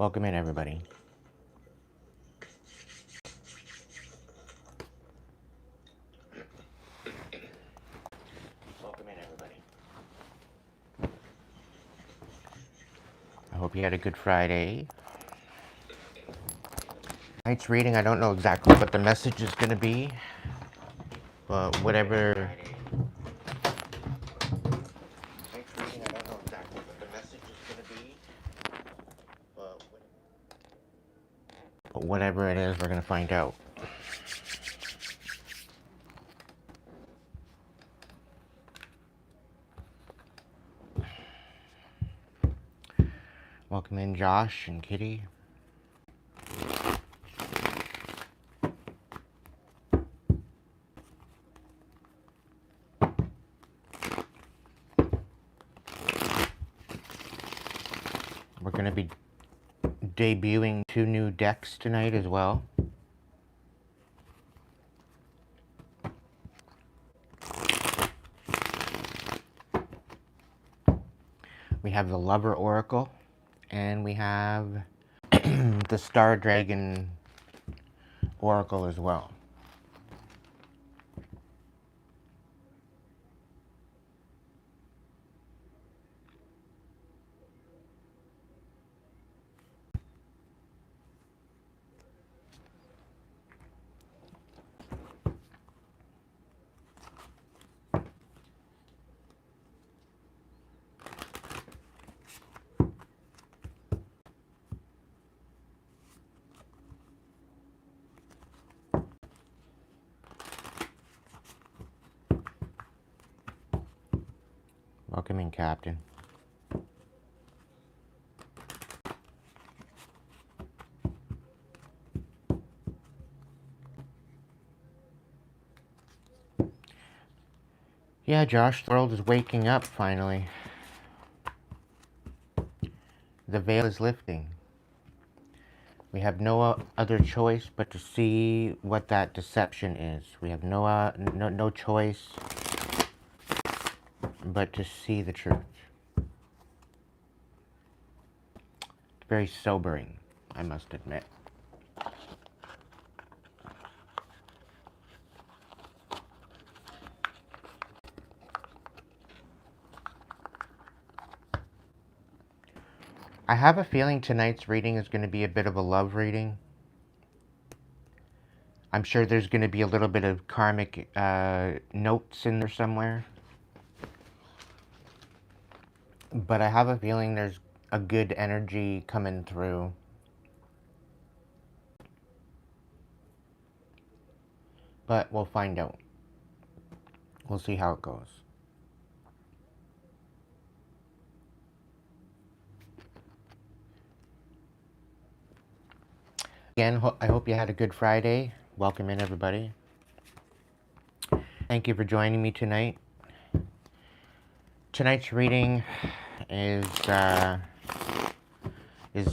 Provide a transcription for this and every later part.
Welcome in, everybody. Welcome in, everybody. I hope you had a good Friday. Tonight's reading, I don't know exactly what the message is going to be, but whatever. Tonight's reading, I don't know exactly what the message is going to be, but whatever it is, we're going to find out. Welcome in, Josh and Kitty. We're going to be debuting 2 new decks tonight as well. We have the Lover Oracle, and we have the Star Dragon Oracle as well. Welcome in, Captain. Yeah, Josh, the world is waking up finally. The veil is lifting. We have no other choice but to see what that deception is. We have no choice but to see the truth. It's very sobering, I must admit. I have a feeling tonight's reading is going to be a bit of a love reading. I'm sure there's going to be a little bit of karmic notes in there somewhere. But I have a feeling there's a good energy coming through. But we'll find out. We'll see how it goes. Again, I hope you had a good Friday. Welcome in, everybody. Thank you for joining me tonight. Tonight's reading is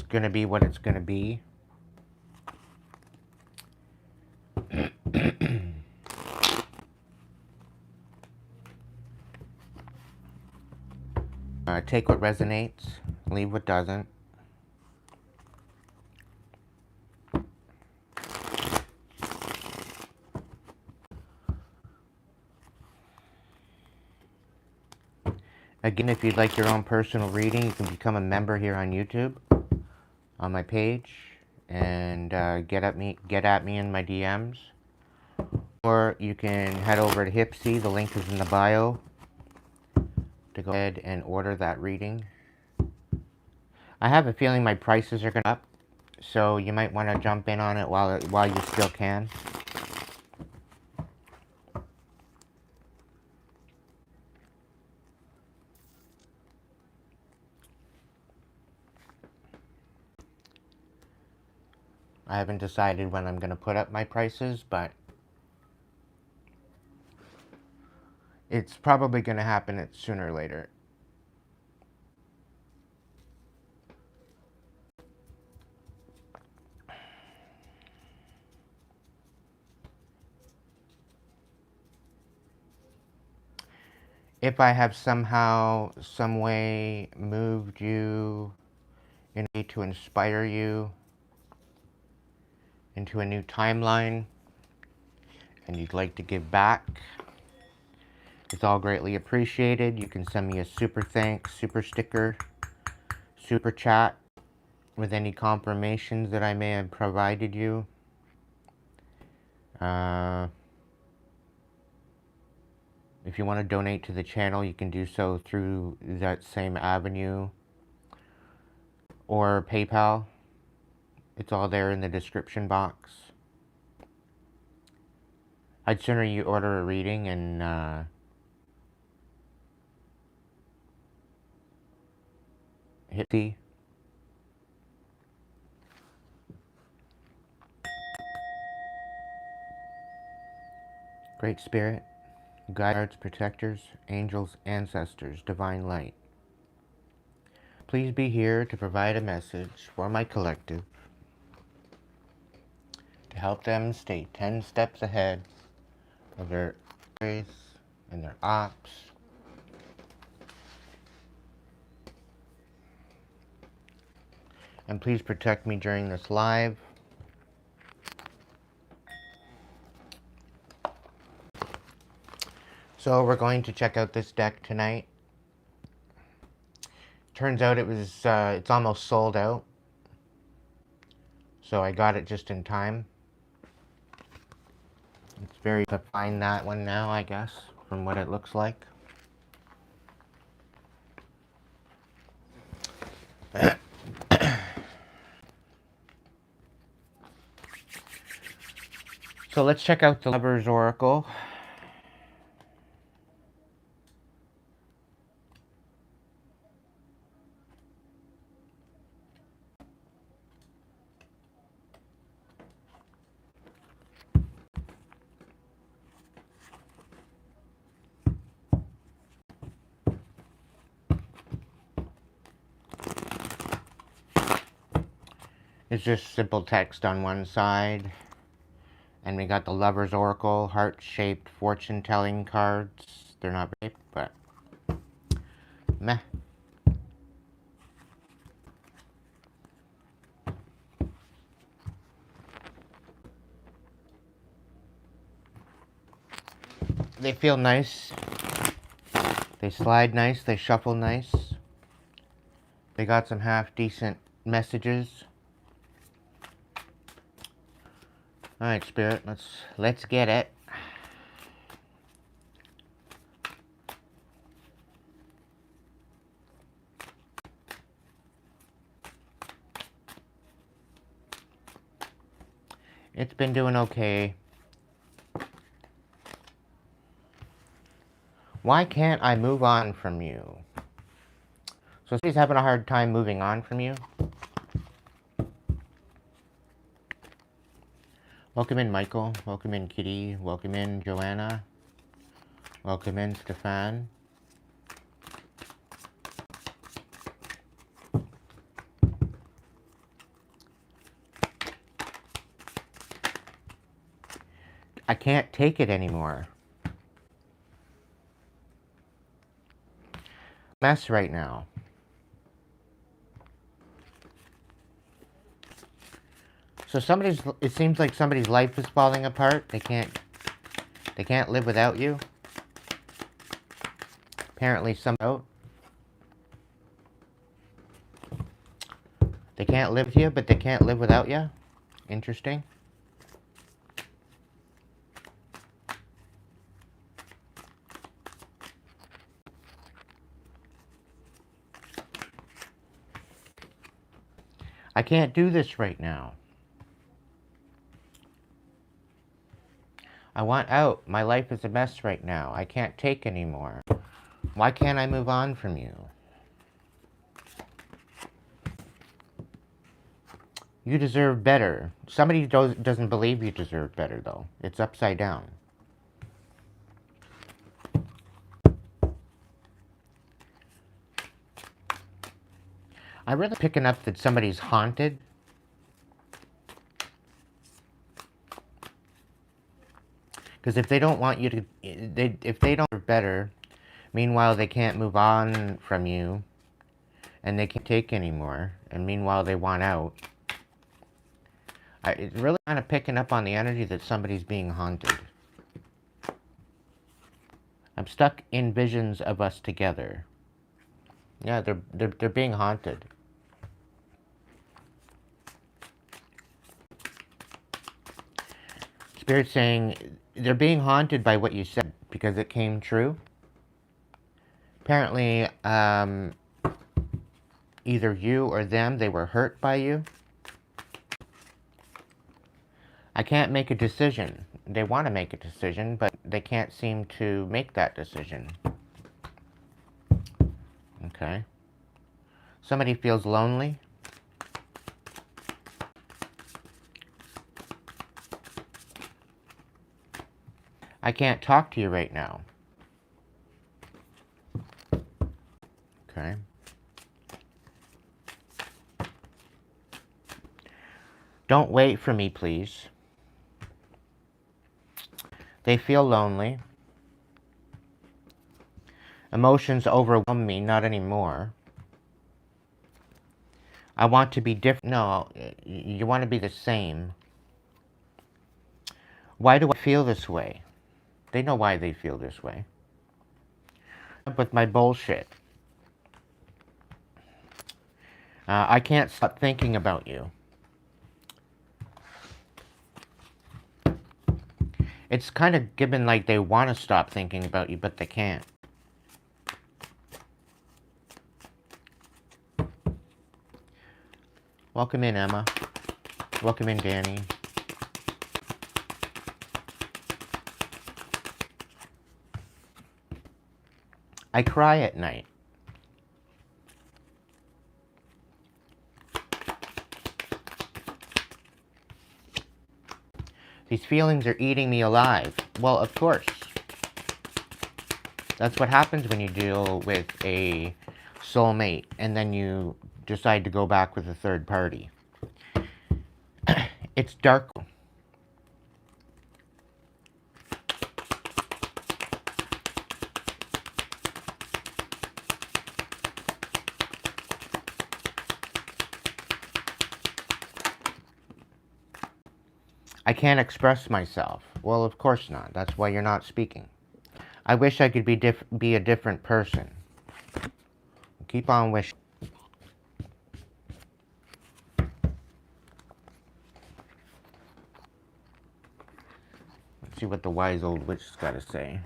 going to be what it's going to be. Take what resonates, leave what doesn't. Again, if you'd like your own personal reading, you can become a member here on YouTube, on my page, and get at me in my DMs. Or you can head over to Hipsy, the link is in the bio, to go ahead and order that reading. I have a feeling my prices are going up, so you might want to jump in on it while you still can. I haven't decided when I'm going to put up my prices, but it's probably going to happen sooner or later. If I have somehow, some way moved you in a way to inspire you into a new timeline, and you'd like to give back, it's all greatly appreciated. You can send me a super thanks, super sticker, super chat with any confirmations that I may have provided you. If you want to donate to the channel, you can do so through that same avenue or PayPal. It's all there in the description box. I'd sooner you order a reading and hit the Great Spirit, guides, protectors, angels, ancestors, divine light. Please be here to provide a message for my collective to help them stay 10 steps ahead of their race and their ops. And please protect me during this live. So we're going to check out this deck tonight. Turns out it's almost sold out. So I got it just in time. It's very to find that one now, I guess, from what it looks like. So let's check out the Lover's Oracle. It's just simple text on one side. And we got the Lover's Oracle, heart-shaped fortune-telling cards. They're not shaped, but meh. They feel nice. They slide nice. They shuffle nice. They got some half-decent messages. Alright, Spirit, let's get it. It's been doing okay. Why can't I move on from you? So somebody's having a hard time moving on from you. Welcome in, Michael. Welcome in, Kitty. Welcome in, Joanna. Welcome in, Stefan. I can't take it anymore. Mess right now. So it seems like somebody's life is falling apart. They can't live without you. Apparently they can't live with you, but they can't live without you. Interesting. I can't do this right now. I want out. My life is a mess right now. I can't take anymore. Why can't I move on from you? You deserve better. Somebody doesn't believe you deserve better, though. It's upside down. I'm really picking up that somebody's haunted. Because if they don't want you to, if they don't better, meanwhile they can't move on from you, and they can't take anymore, and meanwhile they want out. It's really kind of picking up on the energy that somebody's being haunted. I'm stuck in visions of us together. Yeah, they're being haunted. Spirit's saying they're being haunted by what you said because it came true. Apparently, either you or them, they were hurt by you. I can't make a decision. They want to make a decision, but they can't seem to make that decision. Okay. Somebody feels lonely. I can't talk to you right now. Okay. Don't wait for me, please. They feel lonely. Emotions overwhelm me, not anymore. I want to be different. No, you want to be the same. Why do I feel this way? They know why they feel this way. With my bullshit. I can't stop thinking about you. It's kind of given like they want to stop thinking about you, but they can't. Welcome in, Emma. Welcome in, Danny. I cry at night. These feelings are eating me alive. Well, of course. That's what happens when you deal with a soulmate and then you decide to go back with a third party. It's dark. I can't express myself. Well, of course not. That's why you're not speaking. I wish I could be a different person. Keep on wishing. Let's see what the wise old witch's got to say.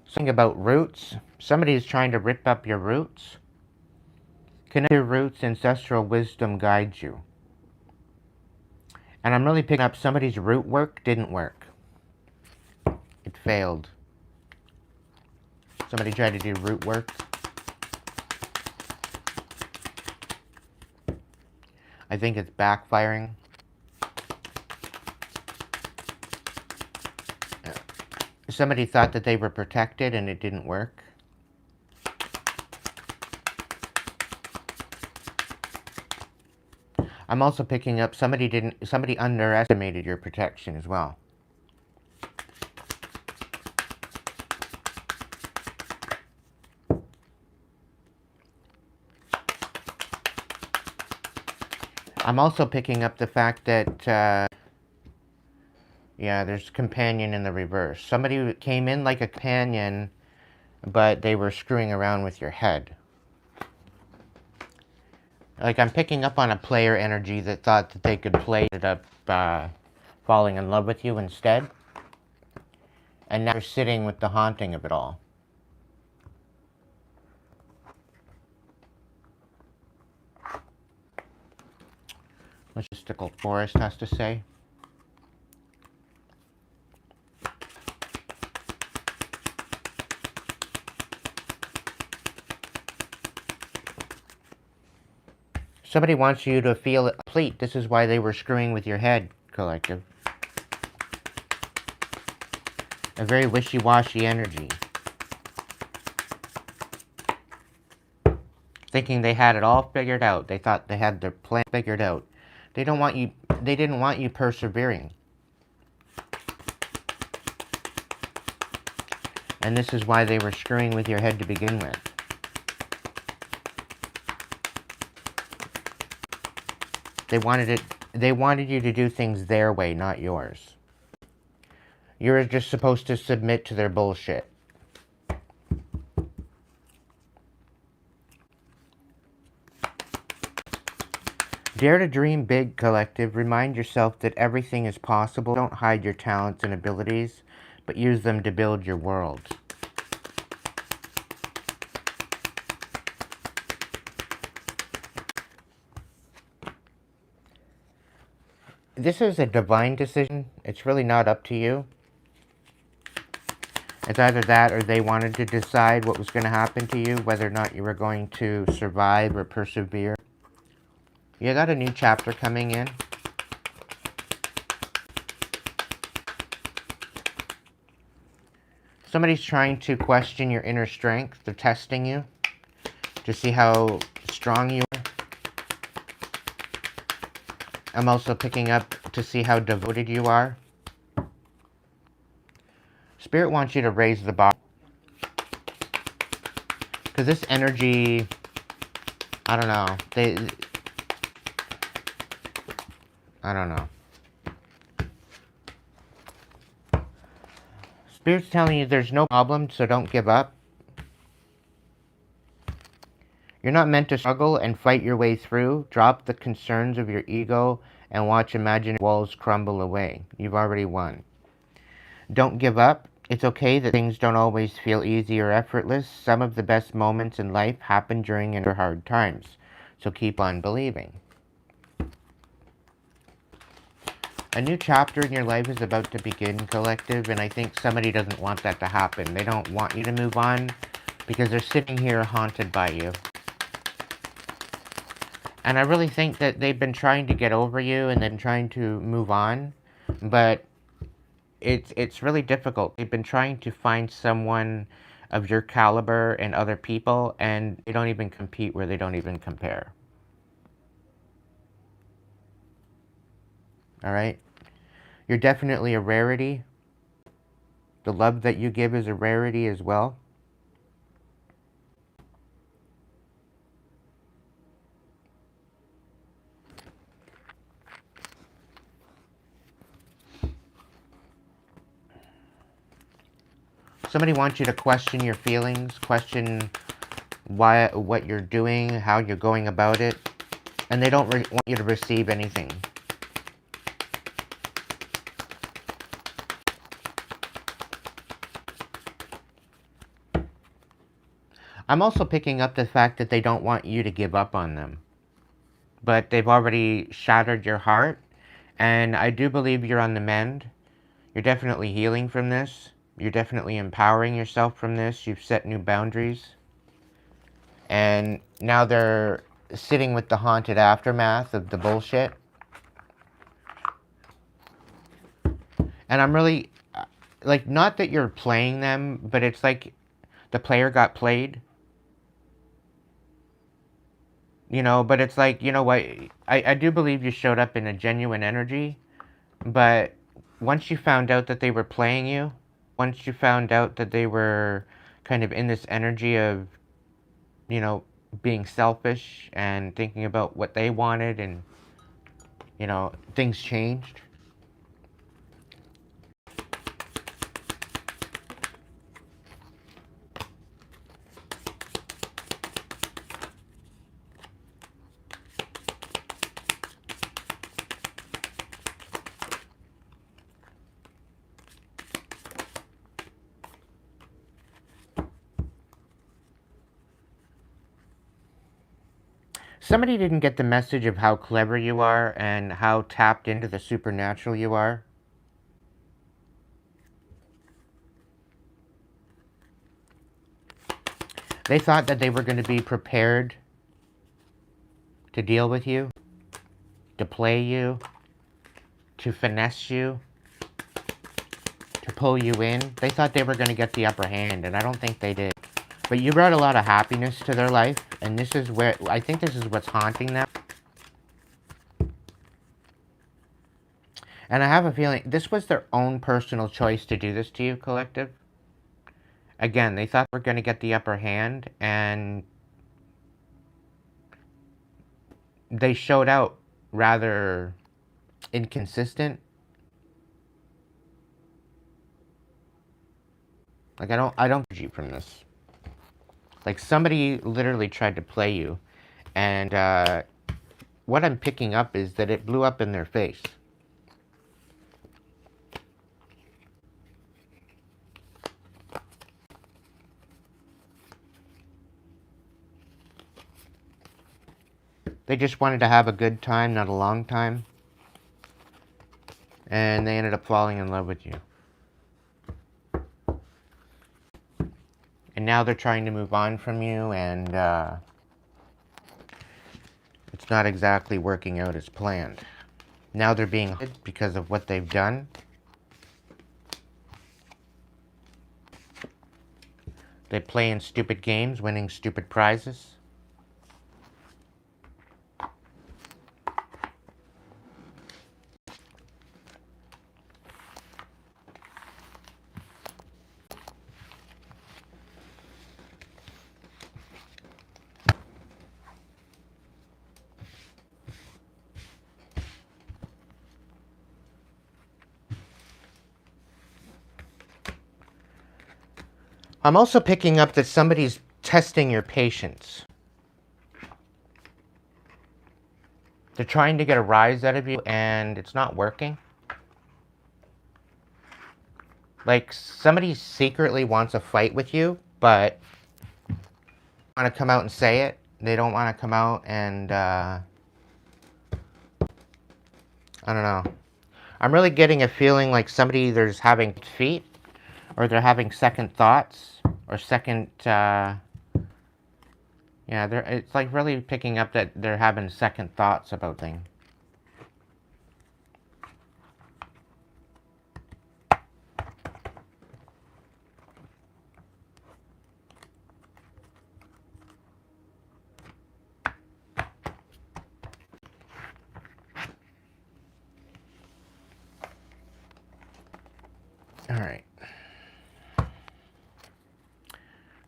Something about roots. Somebody is trying to rip up your roots. Connect your roots, ancestral wisdom guides you. And I'm really picking up somebody's root work didn't work. It failed. Somebody tried to do root work. I think it's backfiring. Somebody thought that they were protected and it didn't work. I'm also picking up somebody underestimated your protection as well. I'm also picking up the fact that, yeah, there's companion in the reverse. Somebody came in like a companion, but they were screwing around with your head. Like, I'm picking up on a player energy that thought that they could play it up, falling in love with you instead. And now you're sitting with the haunting of it all. Mystical Forest has to say. Somebody wants you to feel complete. This is why they were screwing with your head, collective. A very wishy-washy energy. Thinking they had it all figured out. They thought they had their plan figured out. They didn't want you persevering. And this is why they were screwing with your head to begin with. They wanted you to do things their way, not yours. You're just supposed to submit to their bullshit. Dare to dream big, collective. Remind yourself that everything is possible. Don't hide your talents and abilities, but use them to build your world. This is a divine decision. It's really not up to you. It's either that or they wanted to decide what was going to happen to you, whether or not you were going to survive or persevere. You got a new chapter coming in. Somebody's trying to question your inner strength. They're testing you to see how strong you are. I'm also picking up to see how devoted you are. Spirit wants you to raise the bar. Because this energy, I don't know. I don't know. Spirit's telling you there's no problem, so don't give up. You're not meant to struggle and fight your way through. Drop the concerns of your ego and watch imaginary walls crumble away. You've already won. Don't give up. It's okay that things don't always feel easy or effortless. Some of the best moments in life happen during and under hard times. So keep on believing. A new chapter in your life is about to begin, collective, and I think somebody doesn't want that to happen. They don't want you to move on because they're sitting here haunted by you. And I really think that they've been trying to get over you and then trying to move on, but it's really difficult. They've been trying to find someone of your caliber and other people, and they don't even compete where they don't even compare. All right? You're definitely a rarity. The love that you give is a rarity as well. Somebody wants you to question your feelings, question what you're doing, how you're going about it, and they don't want you to receive anything. I'm also picking up the fact that they don't want you to give up on them. But they've already shattered your heart, and I do believe you're on the mend. You're definitely healing from this. You're definitely empowering yourself from this. You've set new boundaries. And now they're sitting with the haunted aftermath of the bullshit. And I'm really, like, not that you're playing them, but it's like the player got played. You know, but it's like, you know what, I do believe you showed up in a genuine energy, but once you found out that they were playing you, once you found out that they were kind of in this energy of, you know, being selfish and thinking about what they wanted and, you know, things changed. Somebody didn't get the message of how clever you are and how tapped into the supernatural you are. They thought that they were going to be prepared to deal with you, to play you, to finesse you, to pull you in. They thought they were going to get the upper hand, and I don't think they did. But you brought a lot of happiness to their life, and this is where, I think this is what's haunting them. And I have a feeling this was their own personal choice to do this to you, collective. Again, they thought they were going to get the upper hand, and they showed out rather inconsistent. Like, I don't judge you from this. Like, somebody literally tried to play you, and what I'm picking up is that it blew up in their face. They just wanted to have a good time, not a long time. And they ended up falling in love with you. And now they're trying to move on from you, and it's not exactly working out as planned. Now they're being hurt because of what they've done. They play in stupid games, winning stupid prizes. I'm also picking up that somebody's testing your patience. They're trying to get a rise out of you, and it's not working. Like, somebody secretly wants a fight with you, but want to come out and say it. They don't want to come out and, I don't know. I'm really getting a feeling like somebody either's having feet, or they're having second thoughts, or second, yeah, it's like really picking up that they're having second thoughts about things. Alright.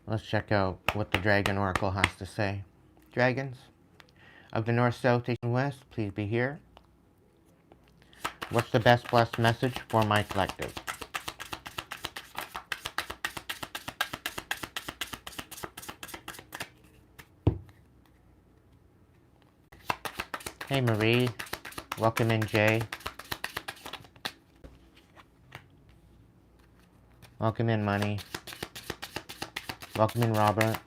Let's check out what the Dragon Oracle has to say. Dragons of the North, South, East, and West, please be here. What's the best blessed message for my collective? Hey Marie, welcome in Jay. Welcome in Money. Welcome in Robert.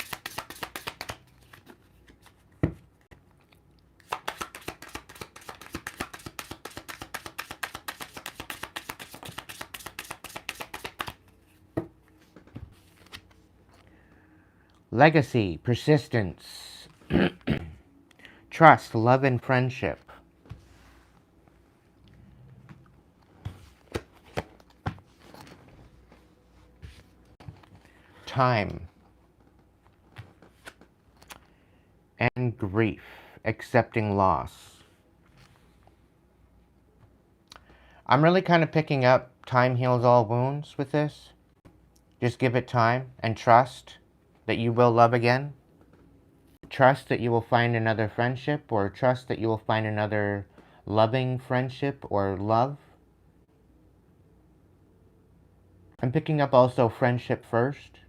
Legacy, persistence, trust, love, and friendship. Time. And grief, accepting loss. I'm really kind of picking up time heals all wounds with this. Just give it time and trust that you will love again. Trust that you will find another friendship, or trust that you will find another loving friendship or love. I'm picking up also friendship first.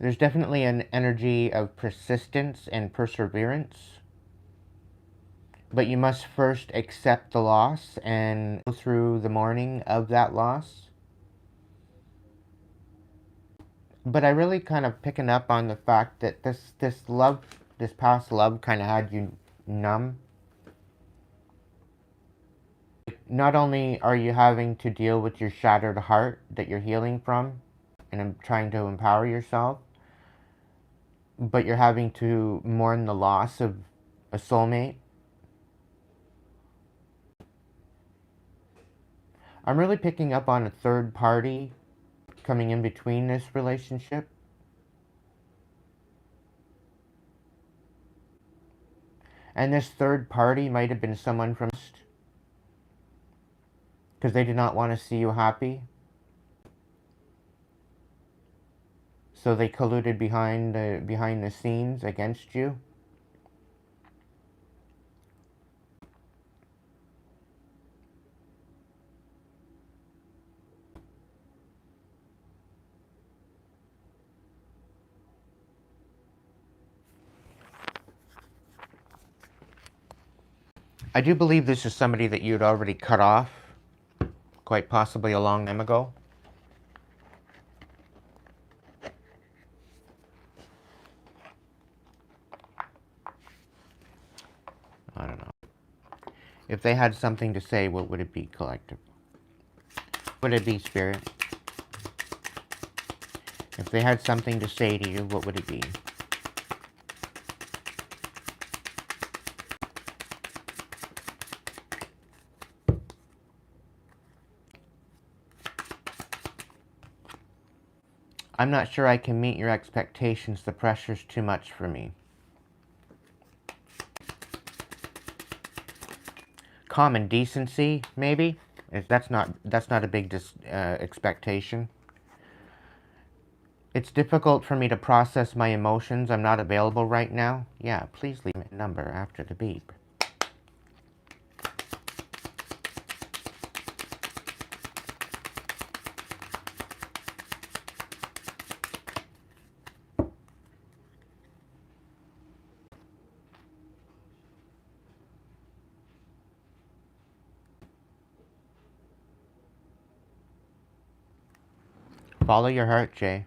There's definitely an energy of persistence and perseverance. But you must first accept the loss and go through the mourning of that loss. But I really kind of picking up on the fact that this past love kind of had you numb. Not only are you having to deal with your shattered heart that you're healing from and trying to empower yourself, but you're having to mourn the loss of a soulmate. I'm really picking up on a third party coming in between this relationship. And this third party might have been someone from, because they did not want to see you happy. So they colluded behind the scenes against you? I do believe this is somebody that you'd already cut off, quite possibly a long time ago. I don't know. If they had something to say, what would it be, Collective? Would it be, Spirit? If they had something to say to you, what would it be? I'm not sure I can meet your expectations. The pressure's too much for me. Common decency, maybe? That's not a big expectation. It's difficult for me to process my emotions. I'm not available right now. Yeah, please leave a number after the beep. Follow your heart, Jay.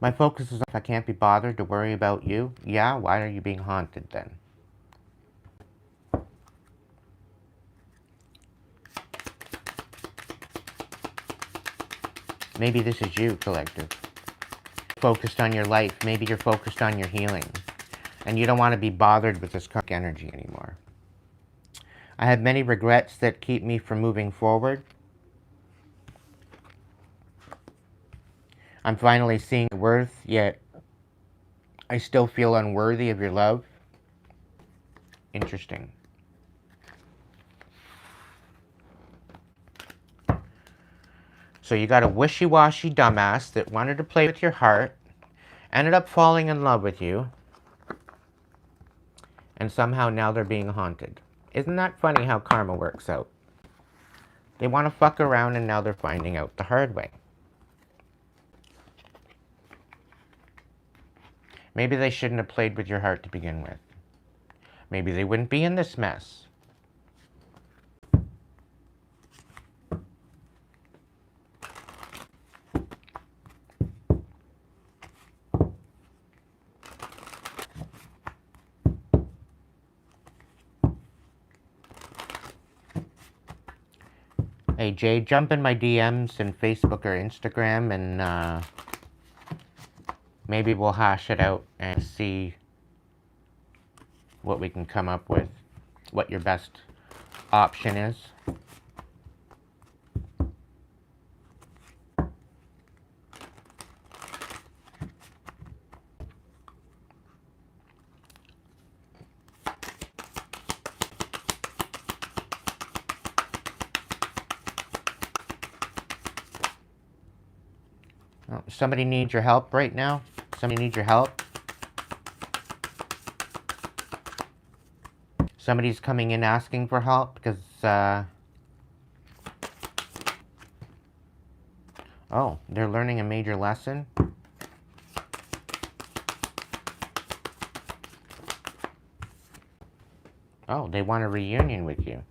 My focus is if I can't be bothered to worry about you. Yeah, why are you being haunted then? Maybe this is you, Collective. Focused on your life. Maybe you're focused on your healing. And you don't want to be bothered with this karmic energy anymore. I have many regrets that keep me from moving forward. I'm finally seeing your worth, yet I still feel unworthy of your love. Interesting. So you got a wishy-washy dumbass that wanted to play with your heart, ended up falling in love with you, and somehow now they're being haunted. Isn't that funny how karma works out? They want to fuck around and now they're finding out the hard way. Maybe they shouldn't have played with your heart to begin with. Maybe they wouldn't be in this mess. Hey Jay, jump in my DMs in Facebook or Instagram and maybe we'll hash it out and see what we can come up with, what your best option is. Oh, somebody needs your help right now? Somebody needs your help? Somebody's coming in asking for help because, oh, they're learning a major lesson? Oh, they want a reunion with you.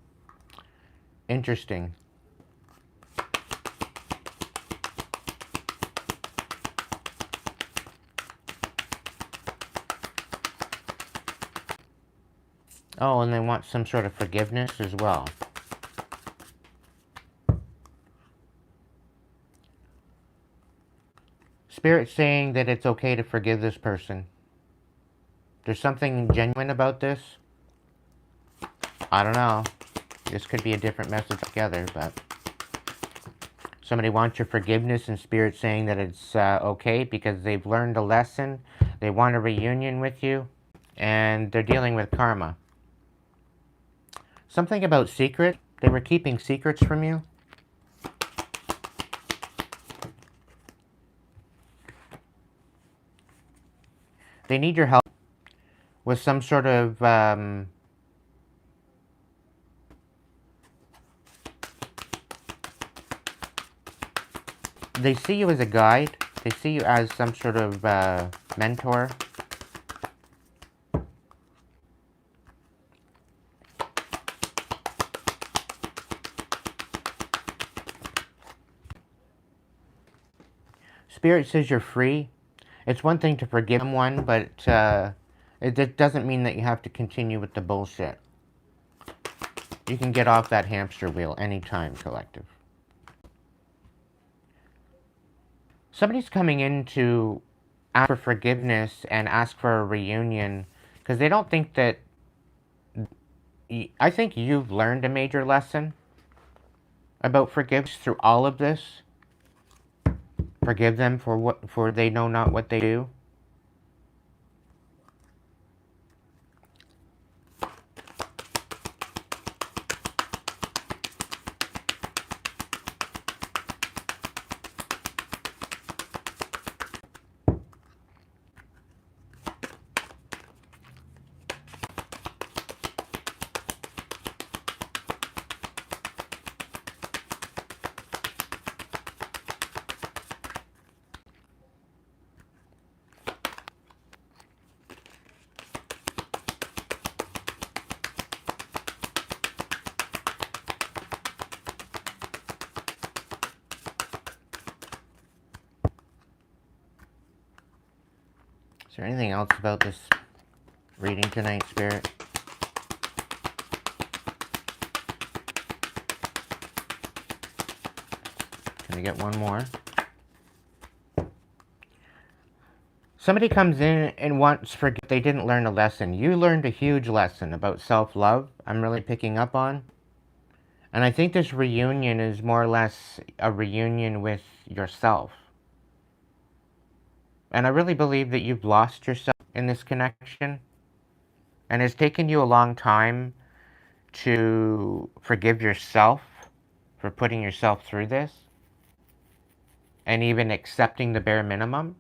Interesting. Oh, and they want some sort of forgiveness as well. Spirit's saying that it's okay to forgive this person. There's something genuine about this. I don't know. This could be a different message together, but... Somebody wants your forgiveness, and Spirit's saying that it's okay because they've learned a lesson. They want a reunion with you, and they're dealing with karma. Something about secret. They were keeping secrets from you. They need your help with some sort of they see you as a guide. They see you as some sort of mentor. Spirit says you're free. It's one thing to forgive someone, but it doesn't mean that you have to continue with the bullshit. You can get off that hamster wheel anytime, collective. Somebody's coming in to ask for forgiveness and ask for a reunion because they don't think that... I think you've learned a major lesson about forgiveness through all of this. Forgive them for they know not what they do. Is there anything else about this reading tonight, Spirit? Can I get one more? Somebody comes in and wants forget they didn't learn a lesson. You learned a huge lesson about self-love. I'm really picking up on. And I think this reunion is more or less a reunion with yourself. And I really believe that you've lost yourself in this connection. And it's taken you a long time to forgive yourself for putting yourself through this. And even accepting the bare minimum.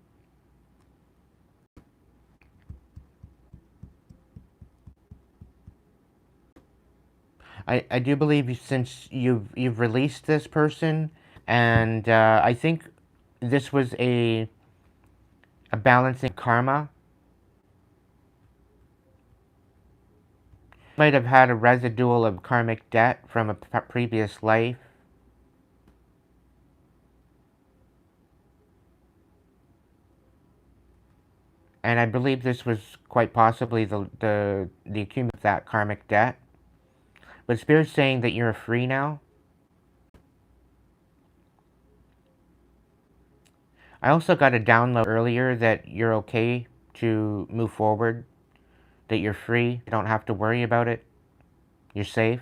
I do believe since you've released this person, and I think this was a balancing karma. Might have had a residual of karmic debt from a previous life. And I believe this was quite possibly the accumulation of that karmic debt. But Spirit's saying that you're free now. I also got a download earlier that you're okay to move forward. That you're free. You don't have to worry about it. You're safe.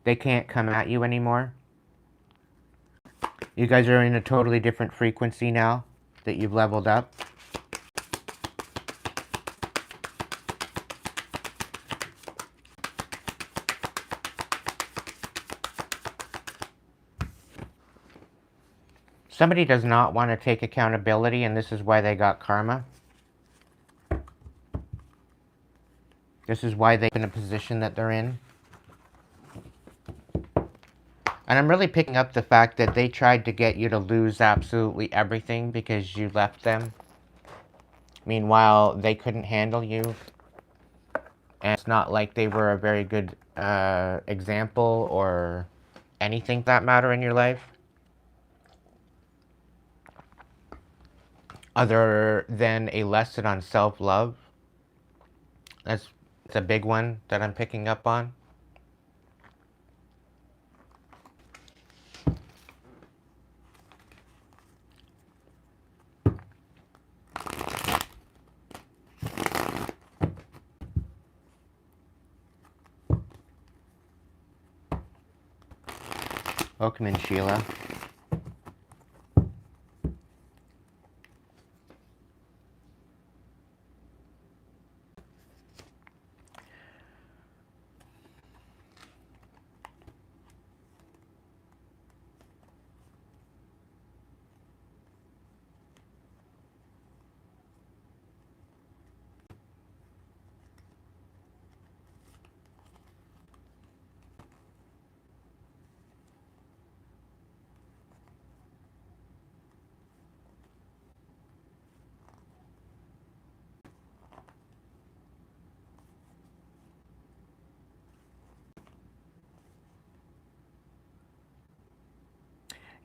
They can't come at you anymore. You guys are in a totally different frequency now that you've leveled up. Somebody does not want to take accountability, and this is why they got karma. This is why they're in a position that they're in. And I'm really picking up the fact that they tried to get you to lose absolutely everything because you left them. Meanwhile, they couldn't handle you. And it's not like they were a very good example or anything that matter in your life. Other than a lesson on self-love. It's a big one that I'm picking up on. Welcome in, Sheila.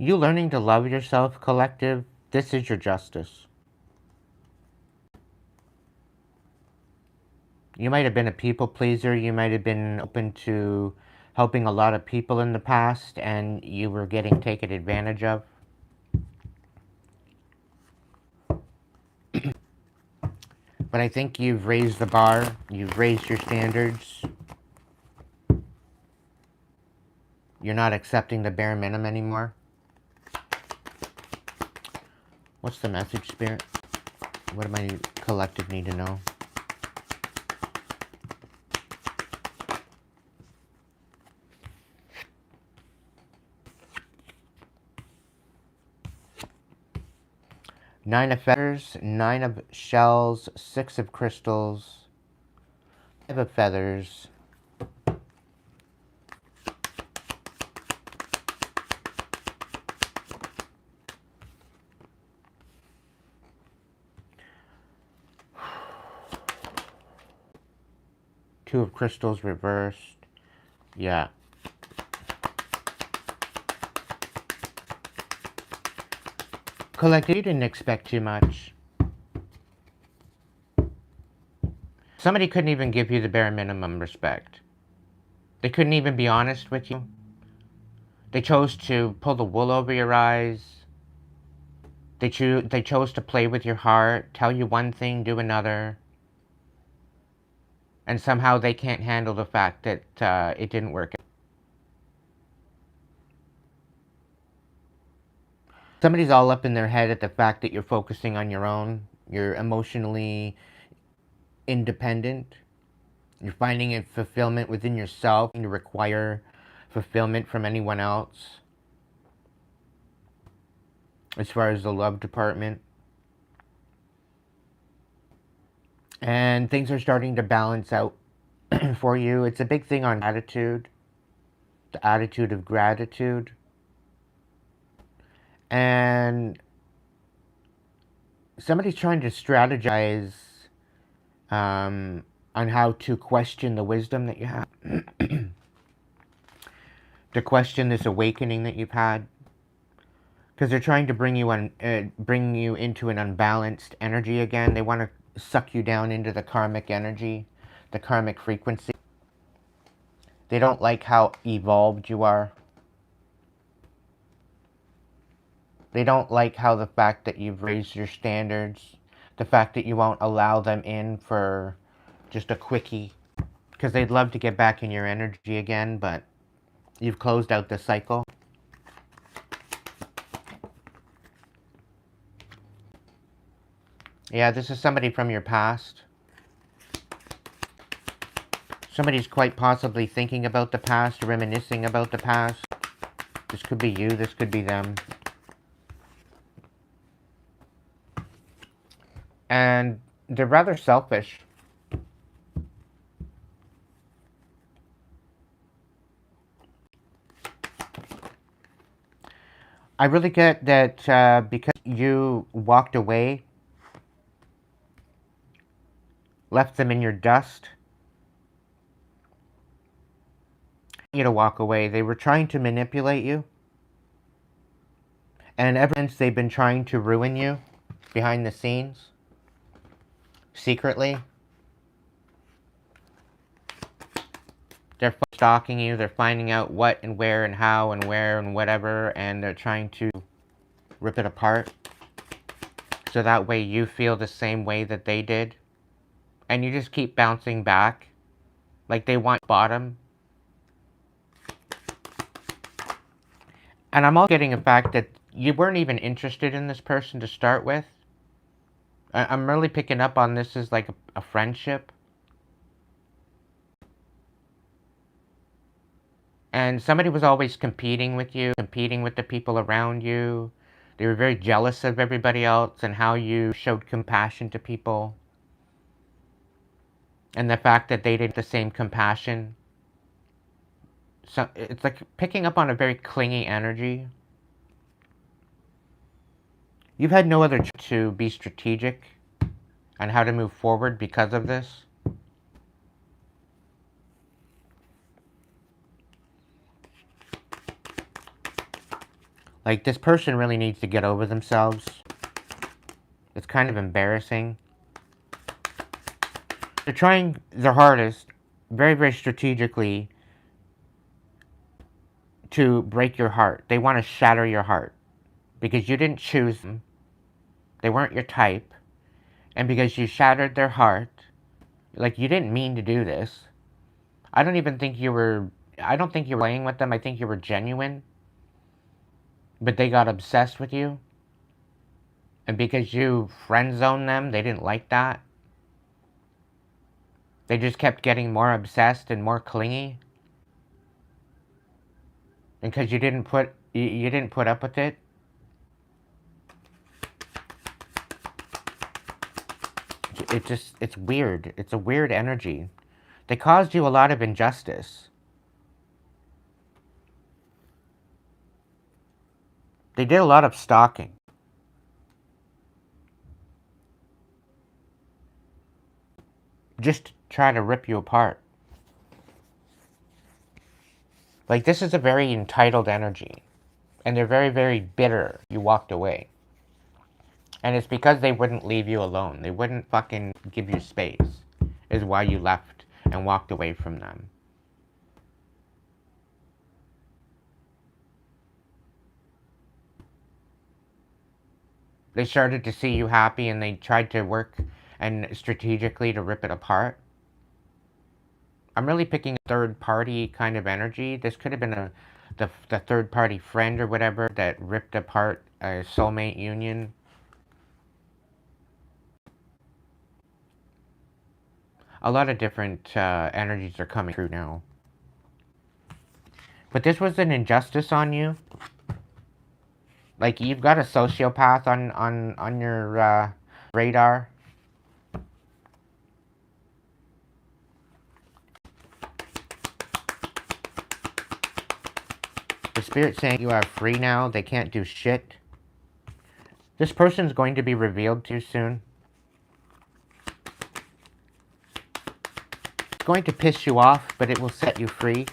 You learning to love yourself, collective, this is your justice. You might have been a people pleaser, you might have been open to helping a lot of people in the past, and you were getting taken advantage of. But I think you've raised the bar, you've raised your standards. You're not accepting the bare minimum anymore. What's the message, Spirit? What do my collective need to know? Nine of feathers, nine of shells, six of crystals, five of feathers, two of crystals reversed. Yeah. Collective, you didn't expect too much. Somebody couldn't even give you the bare minimum respect. They couldn't even be honest with you. They chose to pull the wool over your eyes. They chose to play with your heart, tell you one thing, do another. And somehow they can't handle the fact that it didn't work. Somebody's all up in their head at the fact that you're focusing on your own. You're emotionally independent. You're finding a fulfillment within yourself. You require fulfillment from anyone else. As far as the love department. And things are starting to balance out for you. It's a big thing on attitude. The attitude of gratitude. And somebody's trying to strategize on how to question the wisdom that you have. To question this awakening that you've had. Because they're trying to bring you into an unbalanced energy again. They want to suck you down into the karmic energy, the karmic frequency. They don't like how evolved you are. They don't like how the fact that you've raised your standards, the fact that you won't allow them in for just a quickie. Because they'd love to get back in your energy again, but you've closed out the cycle. Yeah, this is somebody from your past. Somebody's quite possibly thinking about the past, reminiscing about the past. This could be you, this could be them. And they're rather selfish. I really get that because you walked away, left them in your dust, you to walk away. They were trying to manipulate you. And ever since they've been trying to ruin you behind the scenes, secretly. They're stalking you, they're finding out what and where and how and where and whatever, and they're trying to rip it apart. So that way you feel the same way that they did. And you just keep bouncing back. Like they want bottom. And I'm also getting the fact that you weren't even interested in this person to start with. I'm really picking up on this as like a friendship. And somebody was always competing with you, competing with the people around you. They were very jealous of everybody else and how you showed compassion to people. And the fact that they didn't have the same compassion. So it's like picking up on a very clingy energy. You've had no other choice to be strategic on how to move forward because of this. Like, this person really needs to get over themselves. It's kind of embarrassing. They're trying their hardest, very, very strategically, to break your heart. They want to shatter your heart. Because you didn't choose them. They weren't your type. And because you shattered their heart, like, you didn't mean to do this. I don't think you were playing with them. I think you were genuine. But they got obsessed with you. And because you friend zoned them, they didn't like that. They just kept getting more obsessed and more clingy. And because you didn't put up with it. It's weird. It's a weird energy. They caused you a lot of injustice. They did a lot of stalking. Just to try to rip you apart. Like, this is a very entitled energy. And they're very, very bitter you walked away. And it's because they wouldn't leave you alone. They wouldn't fucking give you space. Is why you left and walked away from them. They started to see you happy and they tried to work and strategically to rip it apart. I'm really picking a third party kind of energy. This could have been the third party friend or whatever that ripped apart a soulmate union. A lot of different energies are coming through now. But this was an injustice on you. Like, you've got a sociopath on your radar. The spirit's saying you are free now. They can't do shit. This person's going to be revealed to you soon. It's going to piss you off, but it will set you free.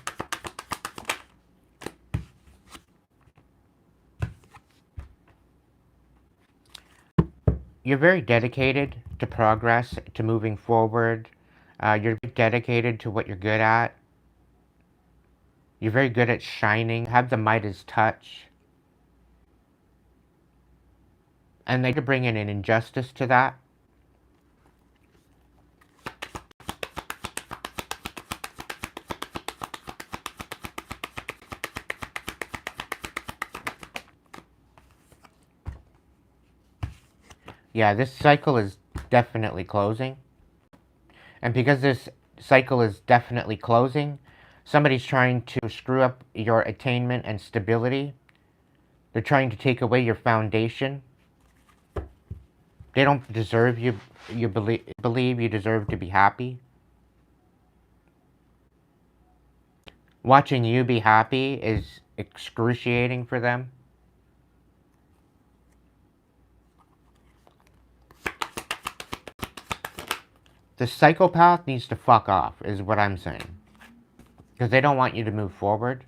You're very dedicated to progress, to moving forward. You're dedicated to what you're good at. You're very good at shining. Have the Midas touch. And they could bring in an injustice to that. Yeah, this cycle is definitely closing. And because this cycle is definitely closing, somebody's trying to screw up your attainment and stability. They're trying to take away your foundation. They don't deserve you. You believe you deserve to be happy. Watching you be happy is excruciating for them. The psychopath needs to fuck off, is what I'm saying. Because they don't want you to move forward.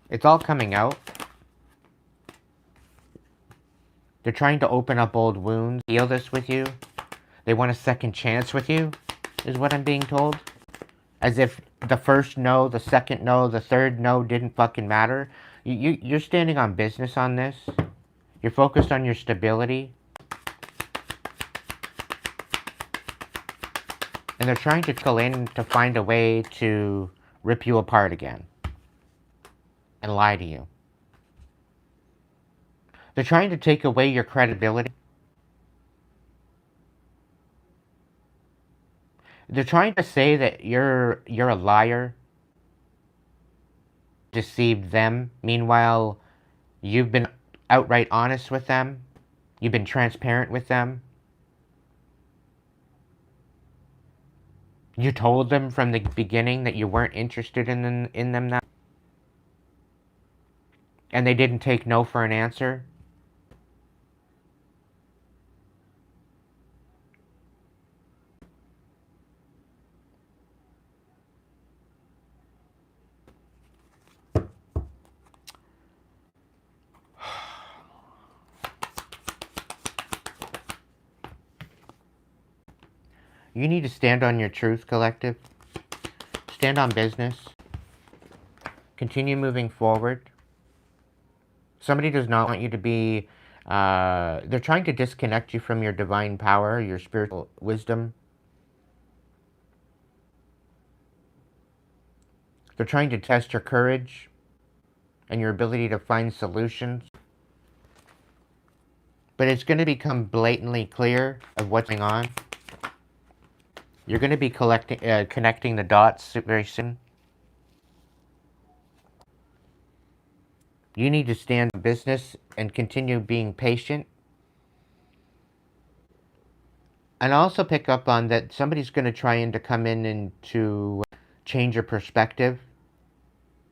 It's all coming out. They're trying to open up old wounds, heal this with you. They want a second chance with you, is what I'm being told. As if the first no, the second no, the third no didn't fucking matter. You're standing on business on this. You're focused on your stability. And they're trying to trickle in to find a way to rip you apart again. and lie to you. They're trying to take away your credibility. They're trying to say that you're a liar, deceived them. Meanwhile, you've been outright honest with them. You've been transparent with them. You told them from the beginning that you weren't interested in them now. And they didn't take no for an answer. You need to stand on your truth, collective. Stand on business. Continue moving forward. Somebody does not want you to be... they're trying to disconnect you from your divine power, your spiritual wisdom. They're trying to test your courage and your ability to find solutions. But it's going to become blatantly clear of what's going on. You're going to be connecting the dots very soon. You need to stand on business and continue being patient. And also pick up on that somebody's going to try to come in and to change your perspective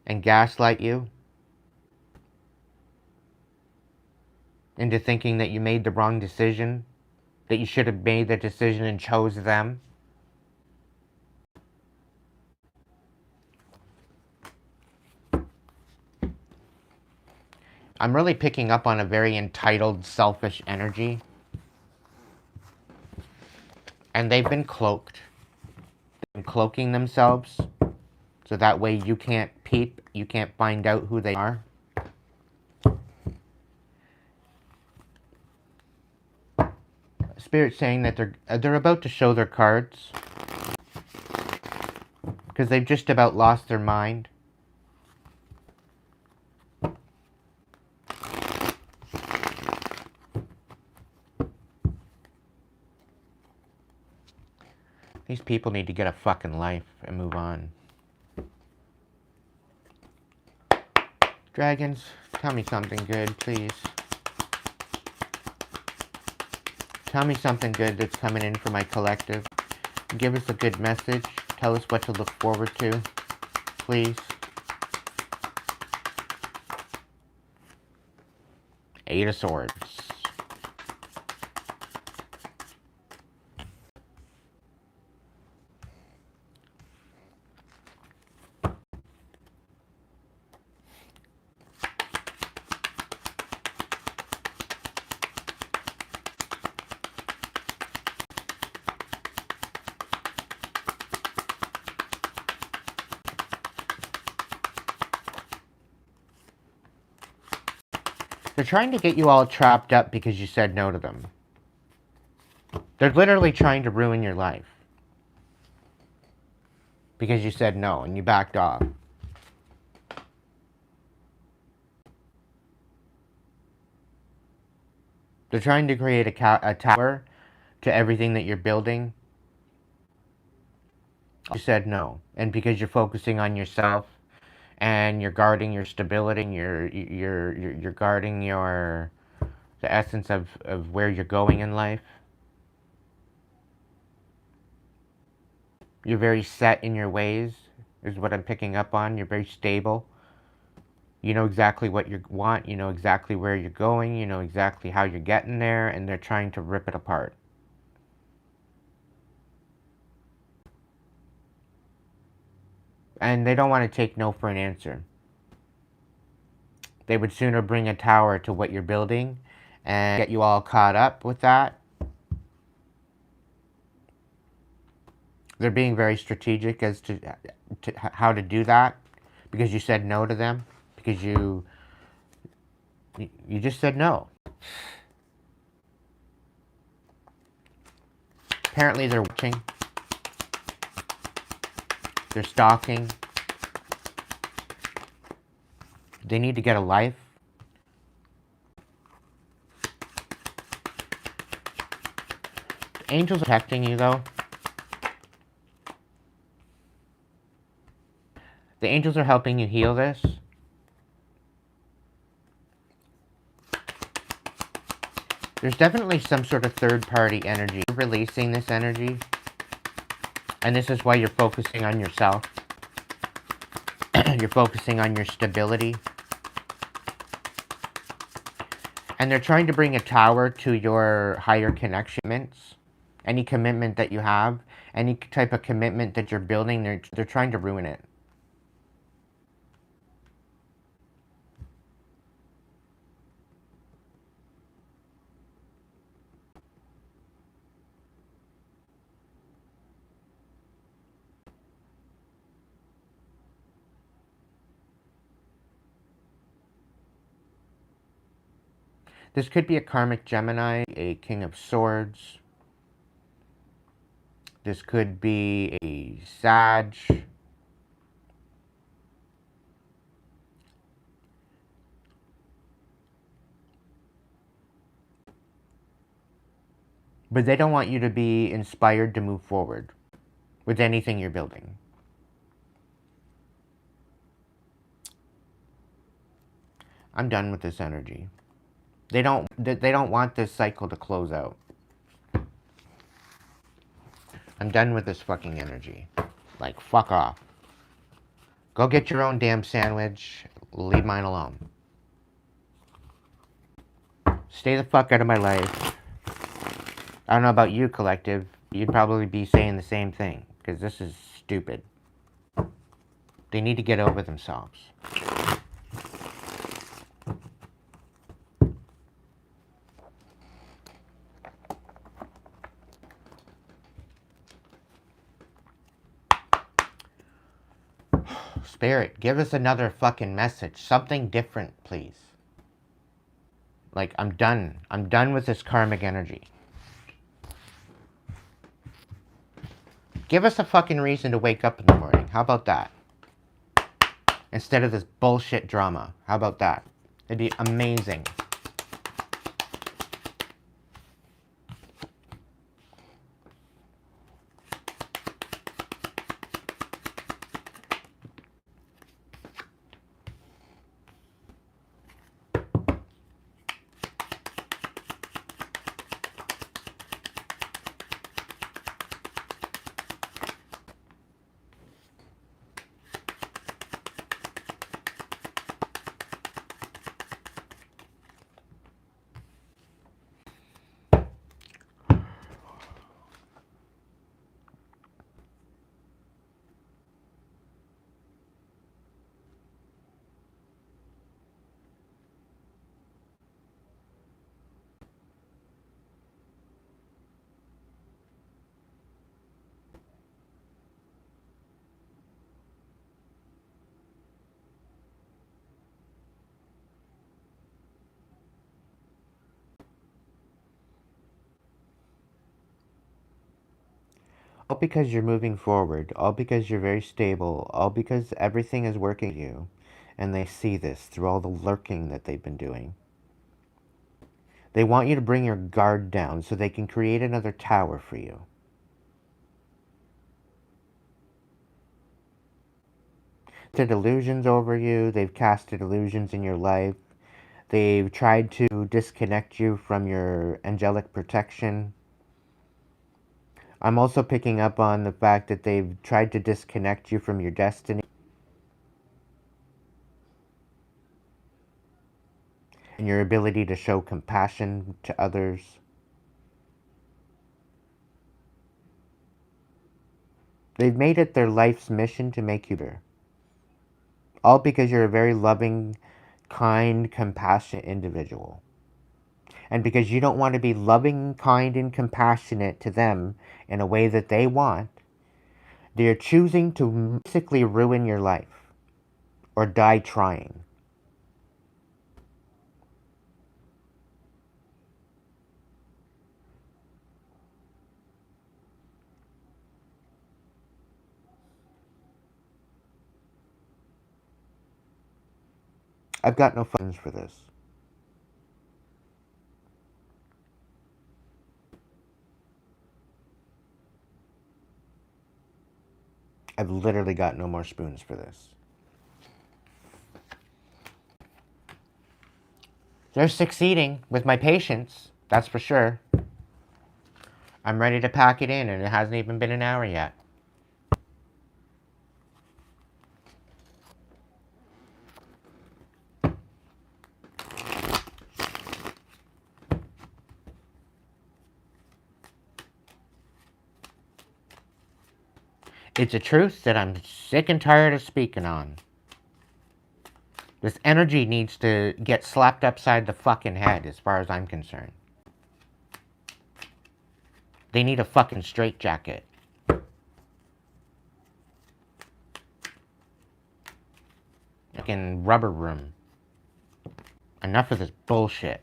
and gaslight you into thinking that you made the wrong decision, that you should have made the decision and chose them. I'm really picking up on a very entitled, selfish energy. And they've been cloaked. They've been cloaking themselves. So that way you can't peep, you can't find out who they are. Spirit's saying that they're about to show their cards. Because they've just about lost their mind. These people need to get a fucking life and move on. Dragons, tell me something good, please. Tell me something good that's coming in for my collective. Give us a good message. Tell us what to look forward to, please. Eight of Swords. They're trying to get you all trapped up because you said no to them. They're literally trying to ruin your life. Because you said no and you backed off. They're trying to create a tower to everything that you're building. You said no. And because you're focusing on yourself and you're guarding your stability and you're guarding the essence of where you're going in life. You're very set in your ways, is what I'm picking up on. You're very stable. You know exactly what you want. You know exactly where you're going. You know exactly how you're getting there. And they're trying to rip it apart. And they don't want to take no for an answer. They would sooner bring a tower to what you're building and get you all caught up with that. They're being very strategic as to how to do that. Because you said no to them. Because you just said no. Apparently they're watching. They're stalking. They need to get a life. Angels are protecting you, though. The angels are helping you heal this. There's definitely some sort of third-party energy. You're releasing this energy. And this is why you're focusing on yourself. You're focusing on your stability. And they're trying to bring a tower to your higher connections. Any commitment that you have, any type of commitment that you're building, they're trying to ruin it. This could be a karmic Gemini, a King of Swords. This could be a Sag. But they don't want you to be inspired to move forward with anything you're building. I'm done with this energy. They don't want this cycle to close out. I'm done with this fucking energy. Like, fuck off. Go get your own damn sandwich. Leave mine alone. Stay the fuck out of my life. I don't know about you, collective. You'd probably be saying the same thing. Because this is stupid. They need to get over themselves. Spirit, give us another fucking message. Something different, please. Like, I'm done. I'm done with this karmic energy. Give us a fucking reason to wake up in the morning. How about that? Instead of this bullshit drama. How about that? It'd be amazing. All because you're moving forward. All because you're very stable. All because everything is working for you. And they see this through all the lurking that they've been doing. They want you to bring your guard down so they can create another tower for you. They've casted illusions over you. They've casted illusions in your life. They've tried to disconnect you from your angelic protection. I'm also picking up on the fact that they've tried to disconnect you from your destiny and your ability to show compassion to others. They've made it their life's mission to make you better. All because you're a very loving, kind, compassionate individual. And because you don't want to be loving, kind, and compassionate to them in a way that they want, they're choosing to basically ruin your life or die trying. I've got no funds for this. I've literally got no more spoons for this. They're succeeding with my patience, that's for sure. I'm ready to pack it in, and it hasn't even been an hour yet. It's a truth that I'm sick and tired of speaking on. This energy needs to get slapped upside the fucking head, as far as I'm concerned. They need a fucking straitjacket. Fucking rubber room. Enough of this bullshit.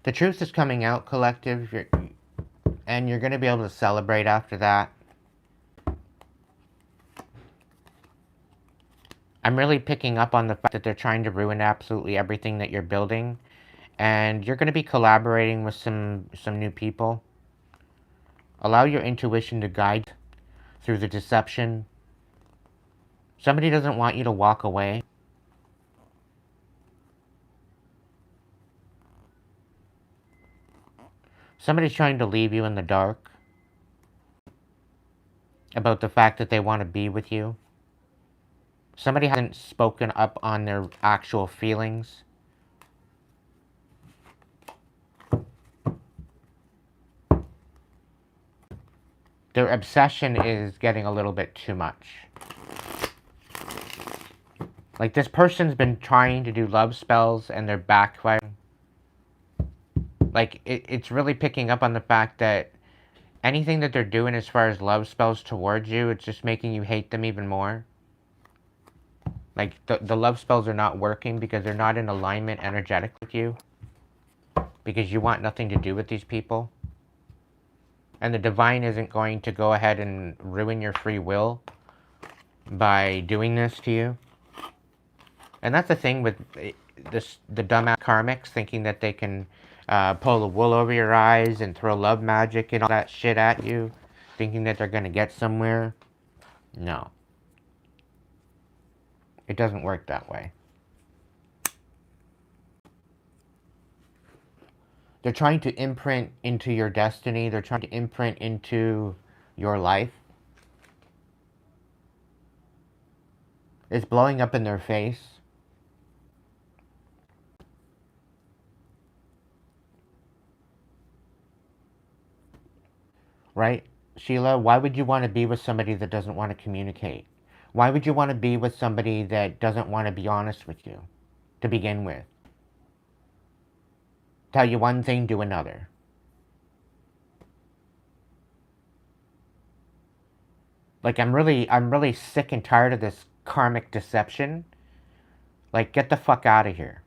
The truth is coming out, collective, and you're going to be able to celebrate after that. I'm really picking up on the fact that they're trying to ruin absolutely everything that you're building. And you're going to be collaborating with some new people. Allow your intuition to guide through the deception. Somebody doesn't want you to walk away. Somebody's trying to leave you in the dark about the fact that they want to be with you. Somebody hasn't spoken up on their actual feelings. Their obsession is getting a little bit too much. Like, this person's been trying to do love spells and they're backfiring. Like, it's really picking up on the fact that anything that they're doing as far as love spells towards you, it's just making you hate them even more. Like, the love spells are not working because they're not in alignment energetically with you. Because you want nothing to do with these people. And the divine isn't going to go ahead and ruin your free will by doing this to you. And that's the thing with the dumbass karmics, thinking that they can pull the wool over your eyes and throw love magic and all that shit at you, thinking that they're going to get somewhere. No. It doesn't work that way. They're trying to imprint into your destiny. They're trying to imprint into your life. It's blowing up in their face. Right? Sheila, why would you want to be with somebody that doesn't want to communicate? Why would you want to be with somebody that doesn't want to be honest with you to begin with? Tell you one thing, do another. Like, I'm really sick and tired of this karmic deception. Like, get the fuck out of here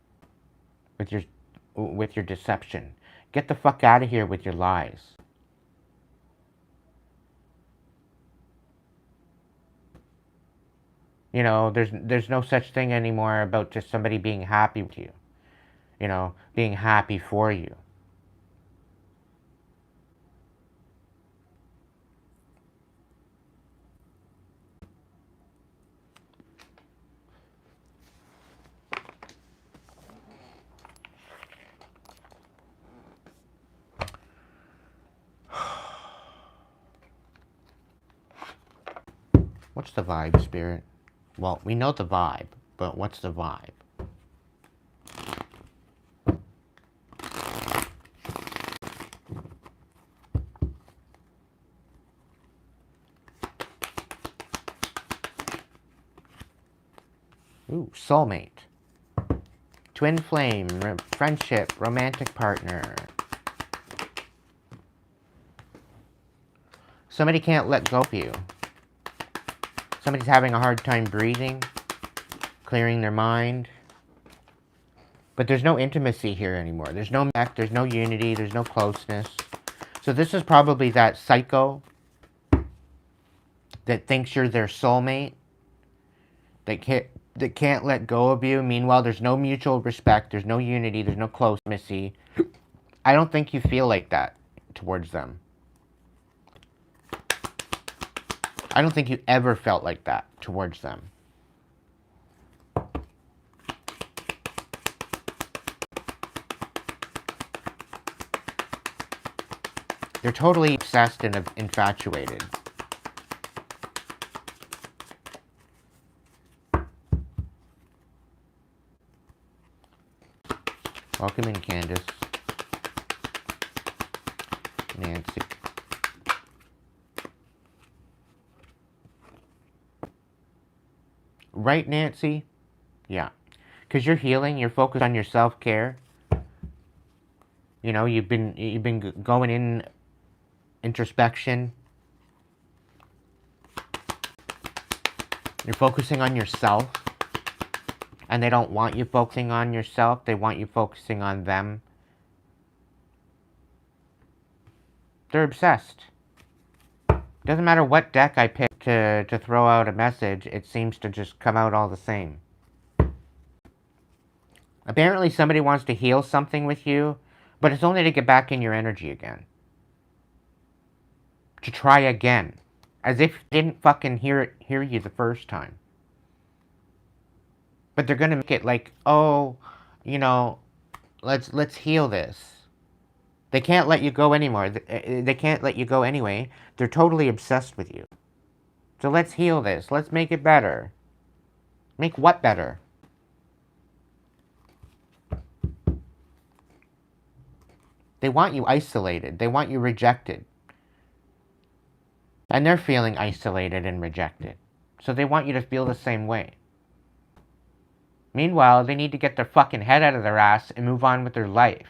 with your deception. Get the fuck out of here with your lies. You know, there's no such thing anymore about just somebody being happy with you. You know, being happy for you. What's the vibe, Spirit? Well, we know the vibe, but what's the vibe? Ooh, soulmate. Twin flame, friendship, romantic partner. Somebody can't let go of you. Somebody's having a hard time breathing, clearing their mind. But there's no intimacy here anymore. There's no mech, there's no unity, there's no closeness. So this is probably that psycho that thinks you're their soulmate. that can't let go of you. Meanwhile, there's no mutual respect, there's no unity, there's no closeness. I don't think you feel like that towards them. I don't think you ever felt like that towards them. They're totally obsessed and infatuated. Welcome in, Candace. Nancy. Right, Nancy? Yeah. Because you're healing, you're focused on your self-care. You know, you've been going in introspection. You're focusing on yourself. And they don't want you focusing on yourself. They want you focusing on them. They're obsessed. Doesn't matter what deck I pick to throw out a message, it seems to just come out all the same. Apparently somebody wants to heal something with you, but it's only to get back in your energy again. To try again. As if they didn't fucking hear you the first time. But they're gonna make it like, oh, you know, let's heal this. They can't let you go anymore. They can't let you go anyway. They're totally obsessed with you. So let's heal this. Let's make it better. Make what better? They want you isolated. They want you rejected. And they're feeling isolated and rejected. So they want you to feel the same way. Meanwhile, they need to get their fucking head out of their ass and move on with their life.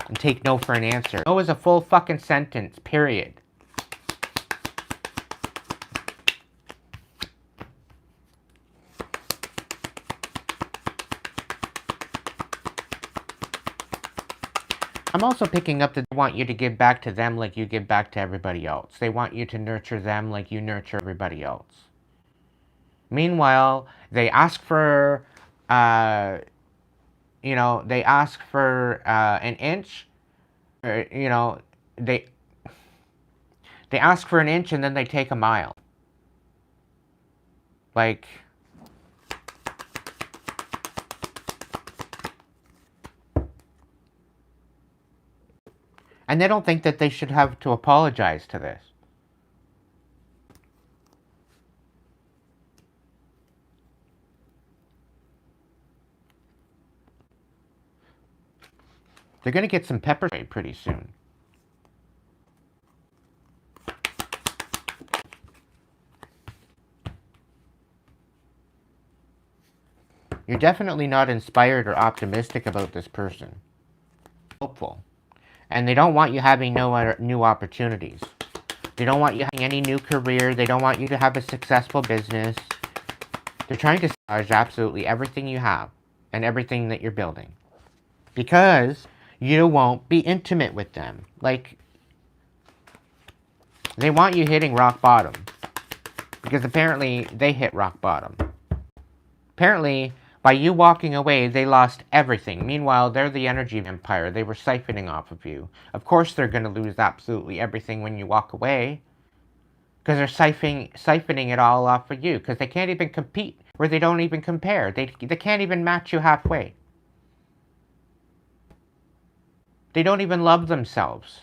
And take no for an answer. No is a full fucking sentence, period. I'm also picking up that they want you to give back to them like you give back to everybody else. They want you to nurture them like you nurture everybody else. Meanwhile, they ask for, you know, they ask for an inch. You know, they ask for an inch and then they take a mile. Like, and they don't think that they should have to apologize to this. They're going to get some pepper spray pretty soon. You're definitely not inspired or optimistic about this person. Hopeful. And they don't want you having no other new opportunities. They don't want you having any new career. They don't want you to have a successful business. They're trying to sabotage absolutely everything you have and everything that you're building. Because you won't be intimate with them. Like, they want you hitting rock bottom. Because apparently they hit rock bottom. Apparently, by you walking away, they lost everything. Meanwhile, they're the energy vampire. They were siphoning off of you. Of course they're going to lose absolutely everything when you walk away. Because they're siphoning it all off of you. Because they can't even compete. Or they don't even compare. They can't even match you halfway. They don't even love themselves.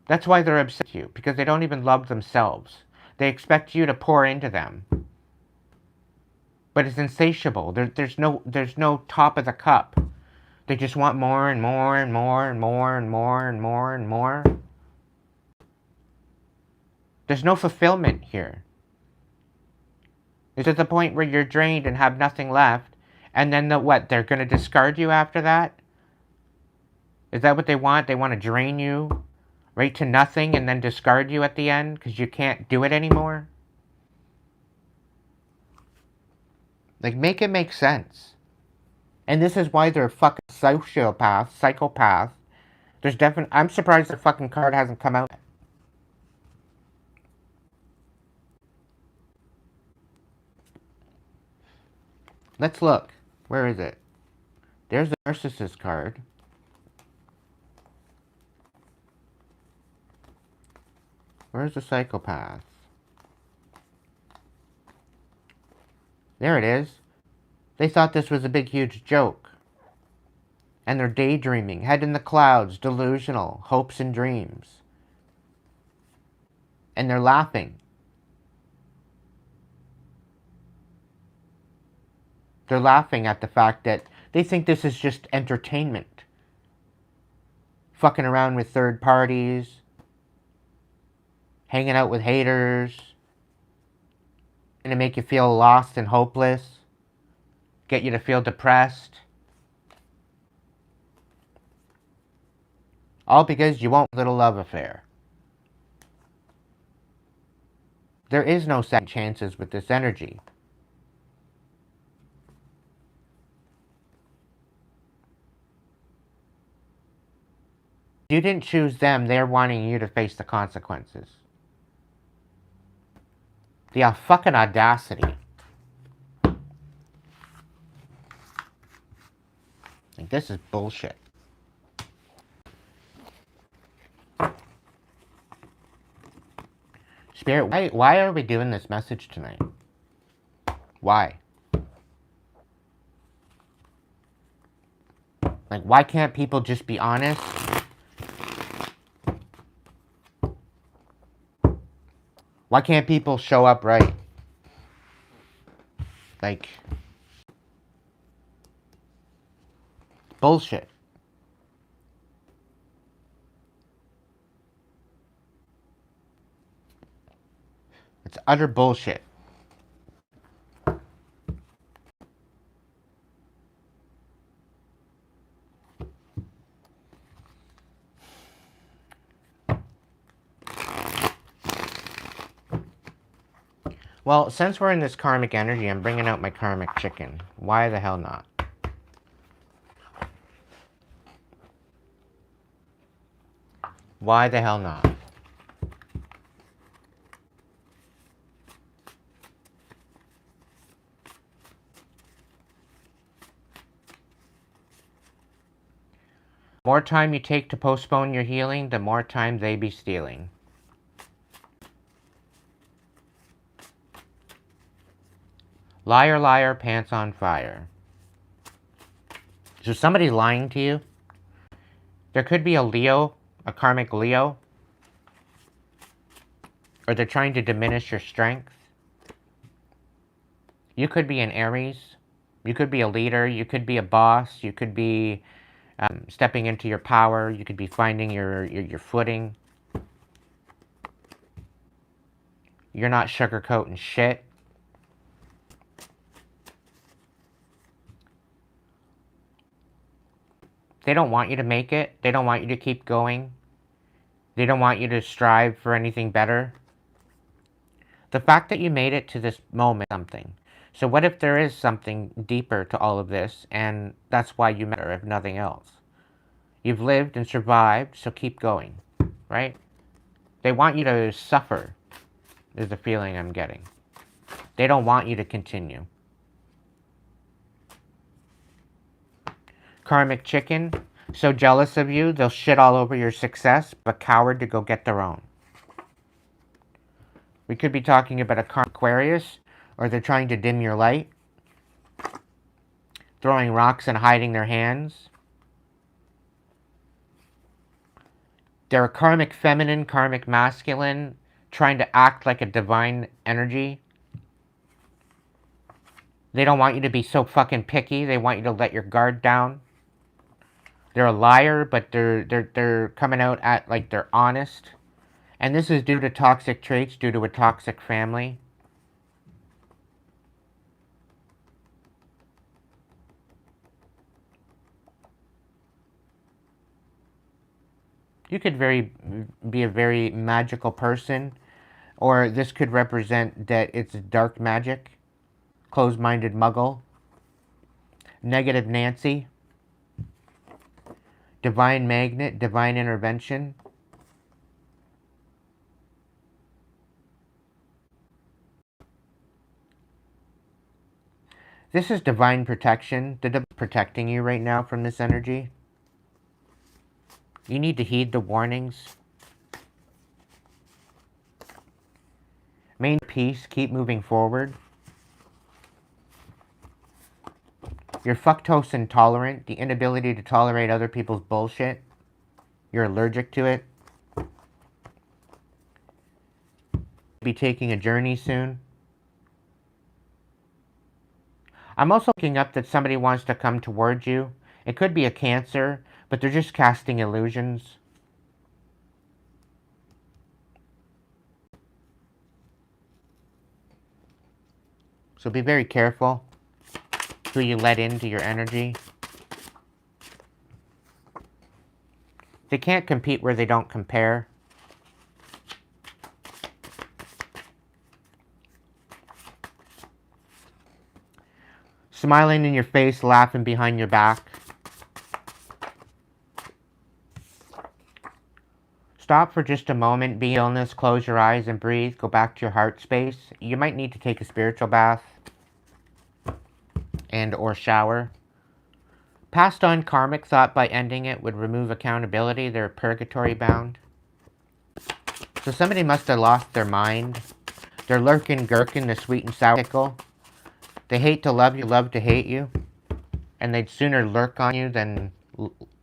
That's why they're upset with you. Because they don't even love themselves. They expect you to pour into them. But it's insatiable. There's no top of the cup. They just want more and more and more and more and more and more and more. There's no fulfillment here. It's at the point where you're drained and have nothing left. And then what? They're going to discard you after that? Is that what they want? They want to drain you right to nothing and then discard you at the end because you can't do it anymore? Like, make it make sense. And this is why they're a fucking psychopath. I'm surprised the fucking card hasn't come out. Let's look. Where is it? There's the narcissist card. Where's the psychopath? There it is. They thought this was a big, huge joke. And they're daydreaming, head in the clouds, delusional, hopes and dreams. And they're laughing. They're laughing at the fact that they think this is just entertainment. Fucking around with third parties. Hanging out with haters. Gonna make you feel lost and hopeless. Get you to feel depressed. All because you want a little love affair. There is no second chances with this energy. You didn't choose them, they're wanting you to face the consequences. The fucking audacity. Like, this is bullshit. Spirit, why are we doing this message tonight? Why? Like, why can't people just be honest? Why can't people show up right? Like, bullshit. It's utter bullshit. Well, since we're in this karmic energy, I'm bringing out my karmic chicken. Why the hell not? Why the hell not? The more time you take to postpone your healing, the more time they be stealing. Liar, liar, pants on fire. So somebody's lying to you. There could be a Leo, a karmic Leo. Or they're trying to diminish your strength. You could be an Aries. You could be a leader. You could be a boss. You could be stepping into your power. You could be finding your footing. You're not sugarcoating shit. They don't want you to make it. They don't want you to keep going. They don't want you to strive for anything better. The fact that you made it to this moment, something. So what if there is something deeper to all of this, and that's why you matter, if nothing else? You've lived and survived, so keep going, right? They want you to suffer, is the feeling I'm getting. They don't want you to continue. Karmic chicken, so jealous of you, they'll shit all over your success, but coward to go get their own. We could be talking about a karmic Aquarius, or they're trying to dim your light, throwing rocks and hiding their hands. They're a karmic feminine, karmic masculine, trying to act like a divine energy. They don't want you to be so fucking picky. They want you to let your guard down. They're a liar, but they're coming out at like they're honest. And this is due to toxic traits, due to a toxic family. You could be a very magical person, or this could represent that it's dark magic, closed-minded muggle, negative Nancy, divine magnet, divine intervention. This is divine protection. The protecting you right now from this energy. You need to heed the warnings. Maintain peace. Keep moving forward. You're fructose intolerant. The inability to tolerate other people's bullshit. You're allergic to it. Be taking a journey soon. I'm also picking up that somebody wants to come towards you. It could be a Cancer, but they're just casting illusions. So be very careful who you let into your energy. They can't compete where they don't compare. Smiling in your face, laughing behind your back. Stop for just a moment, be illness, close your eyes and breathe, go back to your heart space. You might need to take a spiritual bath and or shower. Passed on karmic thought by ending it would remove accountability. They're purgatory bound. So somebody must have lost their mind. They're lurking, gherkin, the sweet and sour pickle. They hate to love you, love to hate you. And they'd sooner lurk on you than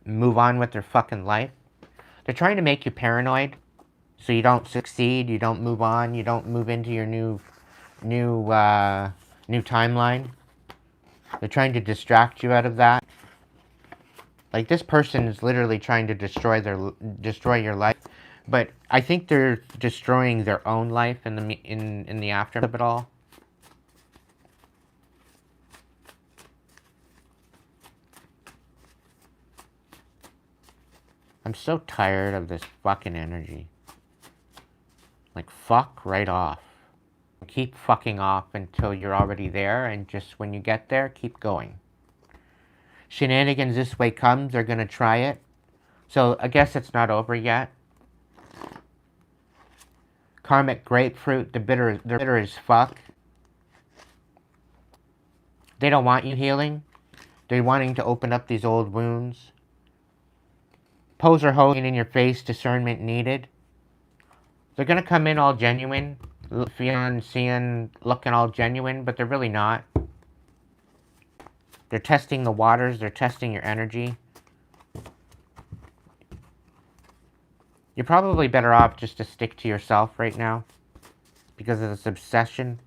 move on with their fucking life. They're trying to make you paranoid, so you don't succeed, you don't move on, you don't move into your new timeline. They're trying to distract you out of that. Like, this person is literally trying to destroy your life, but I think they're destroying their own life in the aftermath of it all. I'm so tired of this fucking energy. Like, fuck right off. Keep fucking off until you're already there, and just when you get there, keep going. Shenanigans this way comes, they're gonna try it. So, I guess it's not over yet. Karmic grapefruit, they're bitter as fuck. They don't want you healing. They're wanting to open up these old wounds. Poser holding in your face, discernment needed. They're gonna come in all genuine, feeling, seeing, looking all genuine, but they're really not. They're testing the waters, they're testing your energy. You're probably better off just to stick to yourself right now because of this obsession.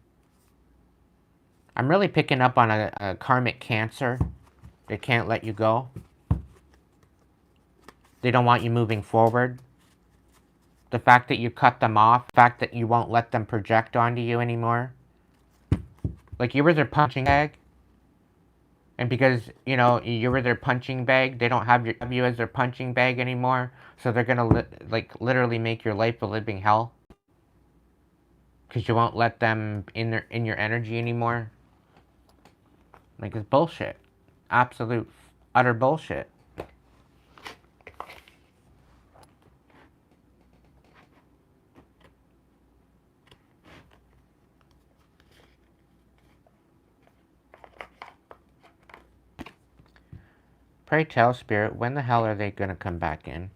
I'm really picking up on a karmic Cancer. They can't let you go. They don't want you moving forward. The fact that you cut them off, the fact that you won't let them project onto you anymore. Like, you were their punching bag. And because, you know, you were their punching bag, they don't have you as their punching bag anymore. So they're gonna, literally make your life a living hell. Because you won't let them in your energy anymore. Like, it's bullshit. Absolute, utter bullshit. Pray tell, Spirit, when the hell are they going to come back in?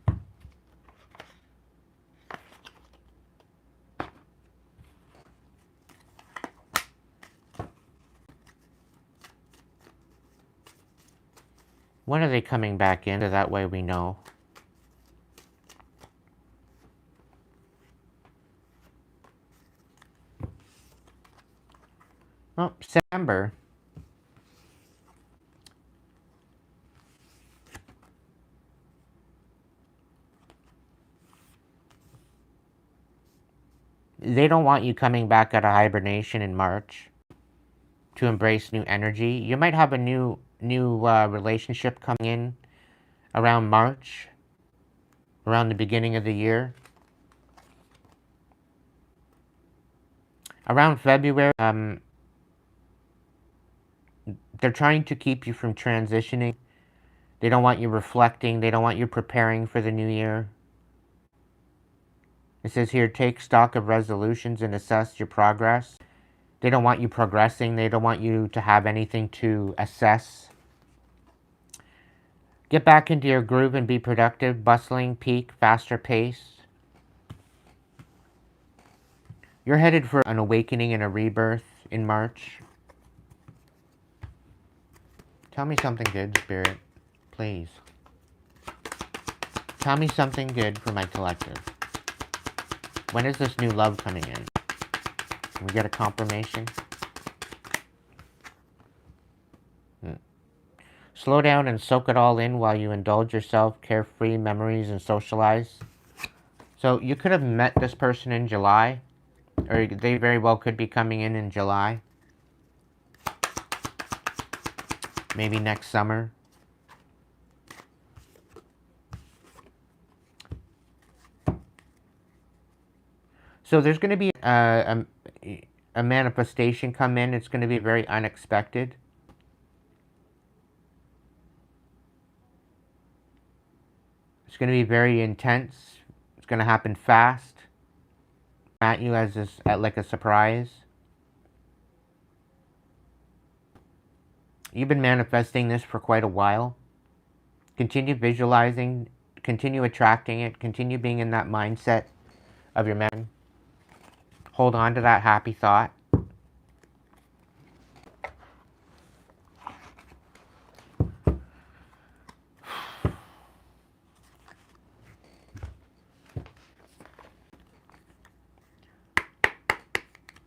When are they coming back in? So that way we know. Oh, September. They don't want you coming back out of hibernation in March to embrace new energy. You might have a new relationship coming in around March, around the beginning of the year. Around February, they're trying to keep you from transitioning. They don't want you reflecting. They don't want you preparing for the new year. It says here, take stock of resolutions and assess your progress. They don't want you progressing. They don't want you to have anything to assess. Get back into your groove and be productive. Bustling, peak, faster pace. You're headed for an awakening and a rebirth in March. Tell me something good, Spirit. Please. Tell me something good for my collective. When is this new love coming in? Can we get a confirmation? Slow down and soak it all in while you indulge yourself, carefree memories, and socialize. So you could have met this person in July, or they very well could be coming in July. Maybe next summer. So there's going to be a manifestation come in. It's going to be very unexpected. It's going to be very intense. It's going to happen fast. At you as like a surprise. You've been manifesting this for quite a while. Continue visualizing. Continue attracting it. Continue being in that mindset of your man. Hold on to that happy thought.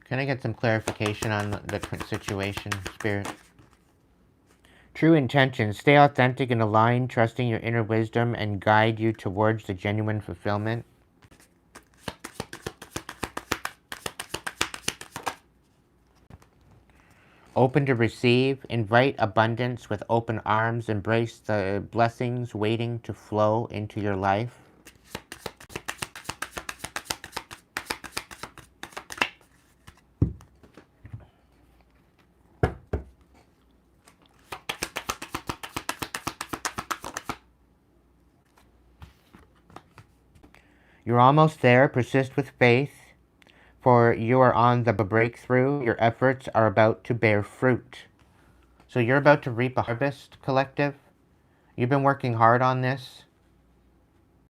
Can I get some clarification on the situation, Spirit? True intentions. Stay authentic and aligned, trusting your inner wisdom and guide you towards the genuine fulfillment. Open to receive. Invite abundance with open arms. Embrace the blessings waiting to flow into your life. You're almost there. Persist with faith, for you are on the breakthrough. Your efforts are about to bear fruit. So you're about to reap a harvest, collective. You've been working hard on this.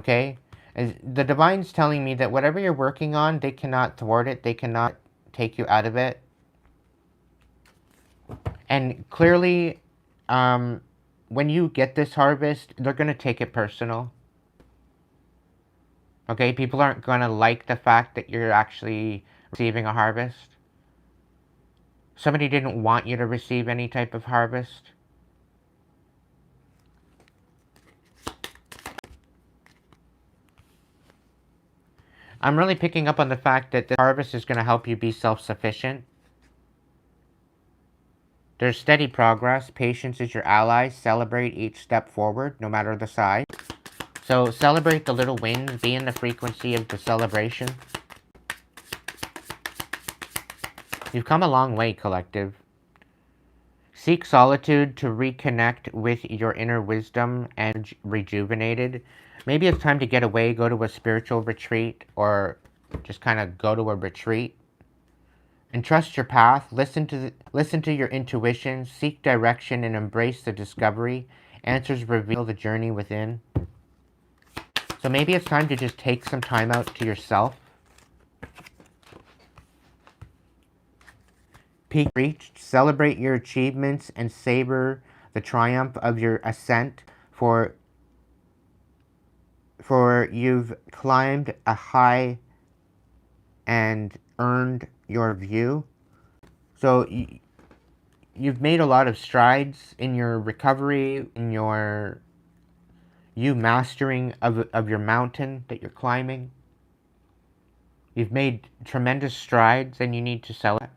Okay? And the Divine's telling me that whatever you're working on, they cannot thwart it. They cannot take you out of it. And clearly, when you get this harvest, they're going to take it personal. Okay, people aren't going to like the fact that you're actually receiving a harvest. Somebody didn't want you to receive any type of harvest. I'm really picking up on the fact that the harvest is going to help you be self-sufficient. There's steady progress. Patience is your ally. Celebrate each step forward, no matter the size. So celebrate the little wins. Be in the frequency of the celebration. You've come a long way, collective. Seek solitude to reconnect with your inner wisdom and rejuvenated. Maybe it's time to get away, go to a spiritual retreat, or just kind of go to a retreat. And trust your path. Listen to your intuition. Seek direction and embrace the discovery. Answers reveal the journey within. So maybe it's time to just take some time out to yourself. Peak reached. Celebrate your achievements and savor the triumph of your ascent, for you've climbed a high and earned your view. So you've made a lot of strides in your recovery, in you mastering of your mountain that you're climbing. You've made tremendous strides and you need to celebrate.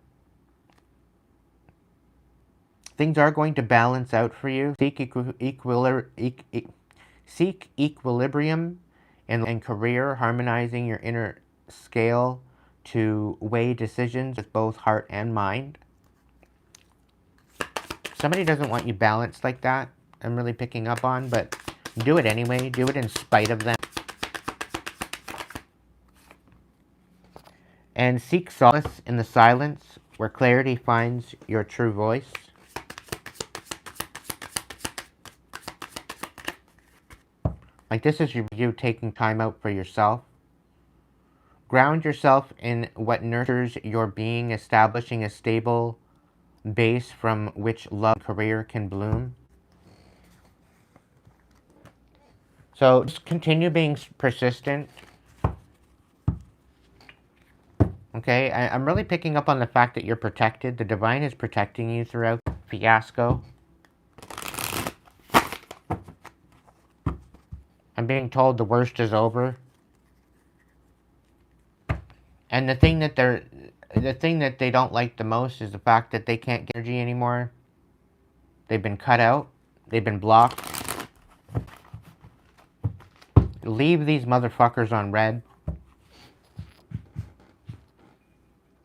Things are going to balance out for you. Seek equilibrium in career, harmonizing your inner scale to weigh decisions with both heart and mind. Somebody doesn't want you balanced like that, I'm really picking up on, but do it anyway. Do it in spite of them. And seek solace in the silence. where clarity finds your true voice. Like, this is you taking time out for yourself. Ground yourself in what nurtures your being, establishing a stable base from which love and career can bloom. So just continue being persistent. Okay, I'm really picking up on the fact that you're protected. The divine is protecting you throughout the fiasco. I'm being told the worst is over. And the thing that they don't like the most is the fact that they can't get energy anymore. They've been cut out. They've been blocked. Leave these motherfuckers on red.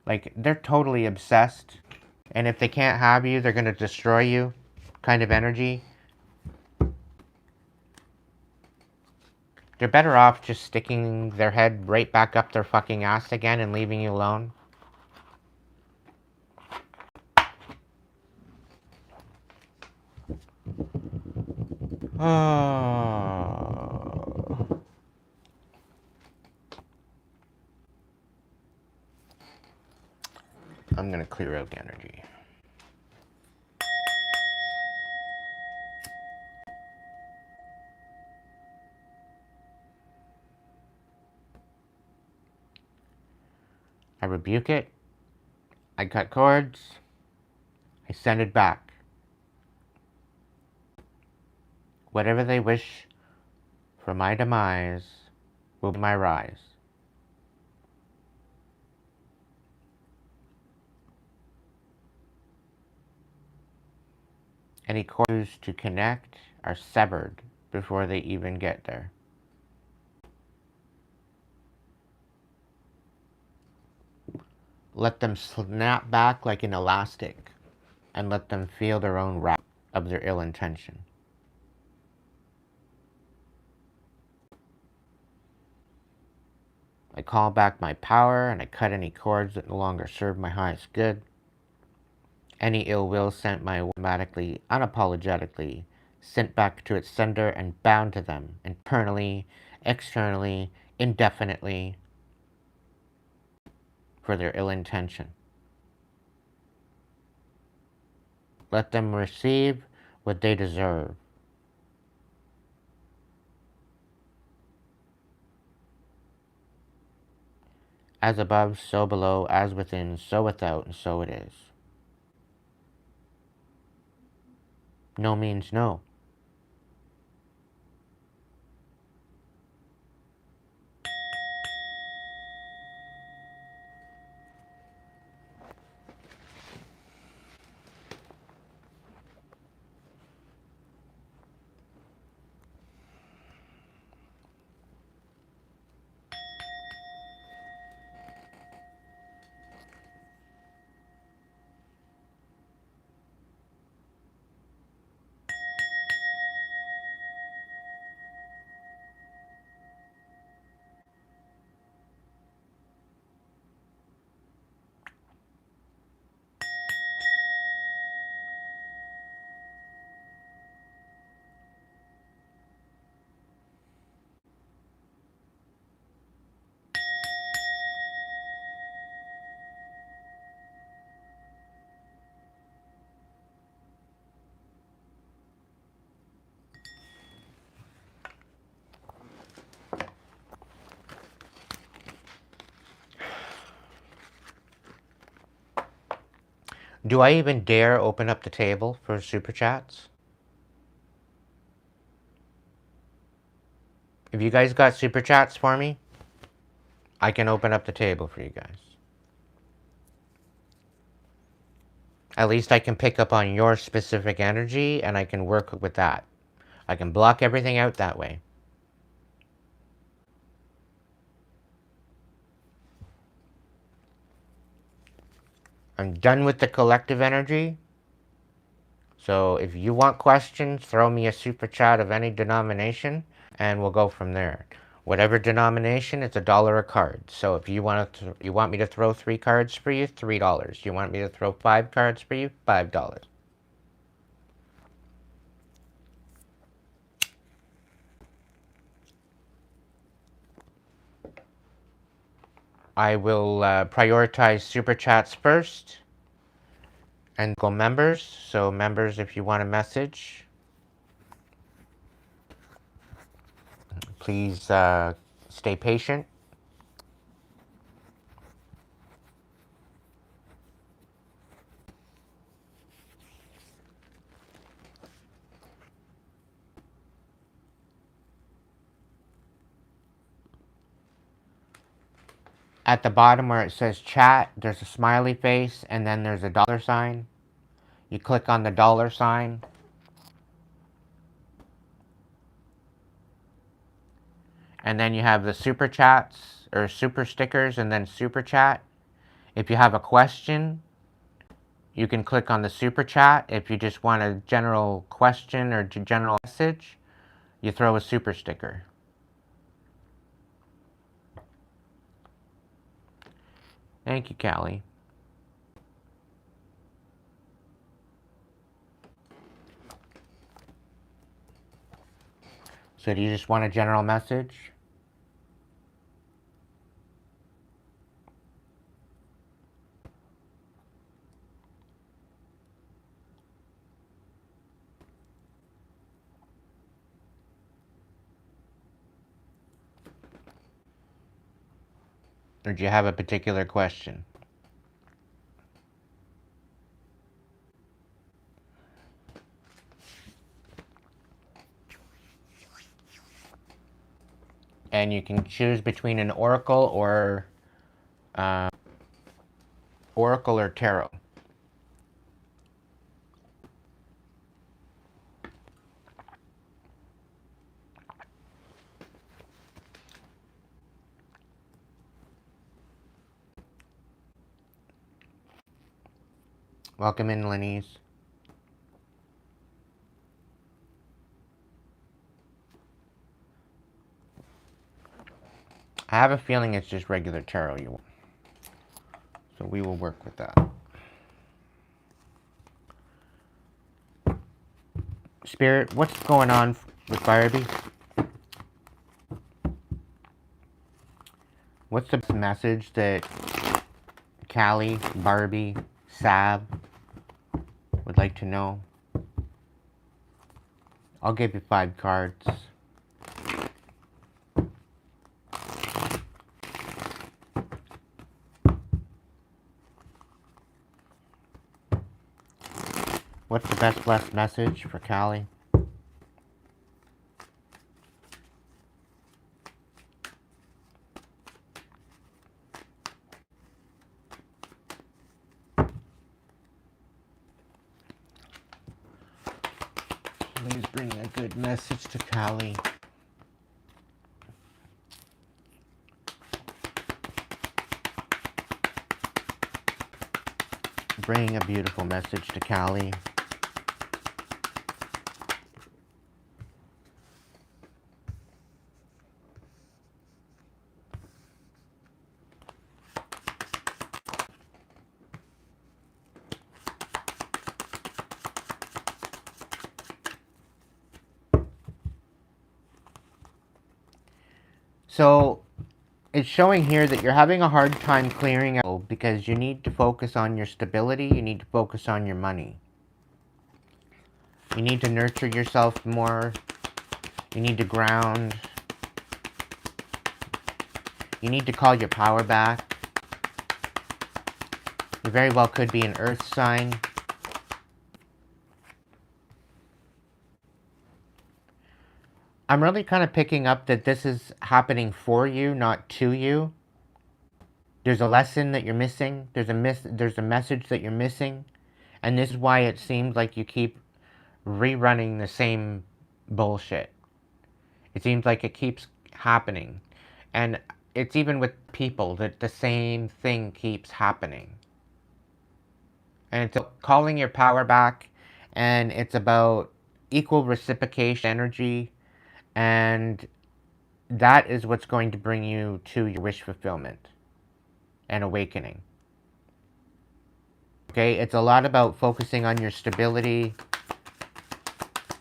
Like, they're totally obsessed. And if they can't have you, they're going to destroy you. Kind of energy. They're better off just sticking their head right back up their fucking ass again and leaving you alone. Oh. I'm going to clear out the energy. I rebuke it. I cut cords. I send it back. Whatever they wish for my demise will be my rise. Any cords to connect are severed before they even get there. Let them snap back like an elastic, and let them feel their own wrath of their ill intention. I call back my power, and I cut any cords that no longer serve my highest good. Any ill will sent my way automatically, unapologetically, sent back to its sender and bound to them, internally, externally, indefinitely, for their ill intention. Let them receive what they deserve. As above, so below, as within, so without, and so it is. No means no. Do I even dare open up the table for super chats? If you guys got super chats for me, I can open up the table for you guys. At least I can pick up on your specific energy and I can work with that. I can block everything out that way. I'm done with the collective energy. So if you want questions, throw me a super chat of any denomination and we'll go from there. Whatever denomination, it's $1 a card. So if you want me to throw 3 cards for you, $3. You want me to throw 5 cards for you, $5. I will prioritize super chats first and go members. So members, if you want a message, please stay patient. At the bottom where it says chat, there's a smiley face and then there's a $sign. You click on the $sign. And then you have the super chats or super stickers and then super chat. If you have a question, you can click on the super chat. If you just want a general question or general message, you throw a super sticker. Thank you, Callie. So do you just want a general message? Or do you have a particular question? And you can choose between an oracle or tarot. Welcome in, Lenny's. I have a feeling it's just regular tarot you want. So we will work with that. Spirit, what's going on with Barbie? What's the message that Callie, Barbie, Sab would like to know? I'll give you 5 cards. What's the best blessed message for Callie? Please bring a good message to Callie. Bring a beautiful message to Callie. So, it's showing here that you're having a hard time clearing out because you need to focus on your stability, you need to focus on your money. You need to nurture yourself more, you need to ground, you need to call your power back. You very well could be an earth sign. I'm really kind of picking up that this is happening for you, not to you. There's a lesson that you're missing. There's a message that you're missing. And this is why it seems like you keep rerunning the same bullshit. It seems like it keeps happening. And it's even with people that the same thing keeps happening. And it's calling your power back, and it's about equal reciprocation energy and that is what's going to bring you to your wish fulfillment and awakening. Okay, it's a lot about focusing on your stability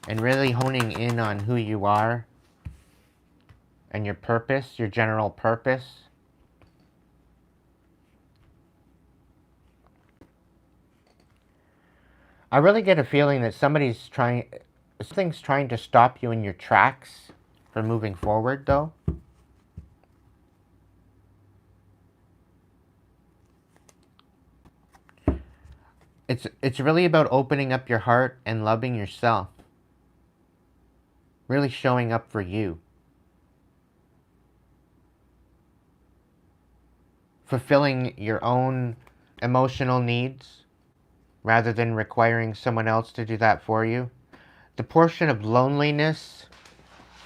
and really honing in on who you are and your purpose, your general purpose. I really get a feeling that something's trying to stop you in your tracks from moving forward, though. It's really about opening up your heart and loving yourself. Really showing up for you. Fulfilling your own emotional needs rather than requiring someone else to do that for you. The portion of loneliness,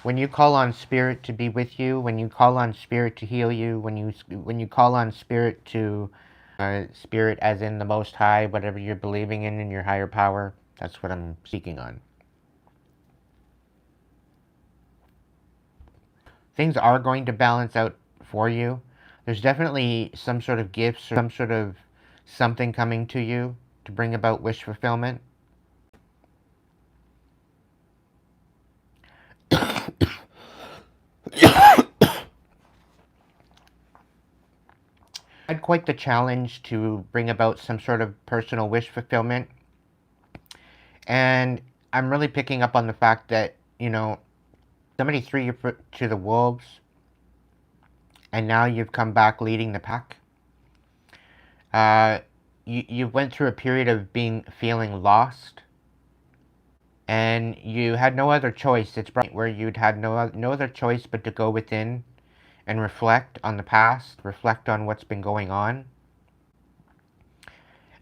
when you call on spirit to be with you, when you call on spirit to heal you, when you call on spirit to spirit as in the Most High, whatever you're believing in your higher power, that's what I'm speaking on. Things are going to balance out for you. There's definitely some sort of gifts or some sort of something coming to you to bring about wish fulfillment. Had quite the challenge to bring about some sort of personal wish fulfillment. And I'm really picking up on the fact that, you know, somebody threw you to the wolves, and now you've come back leading the pack. You went through a period of feeling lost, and you had no other choice. It's where you'd had no other choice but to go within and reflect on the past, reflect on what's been going on.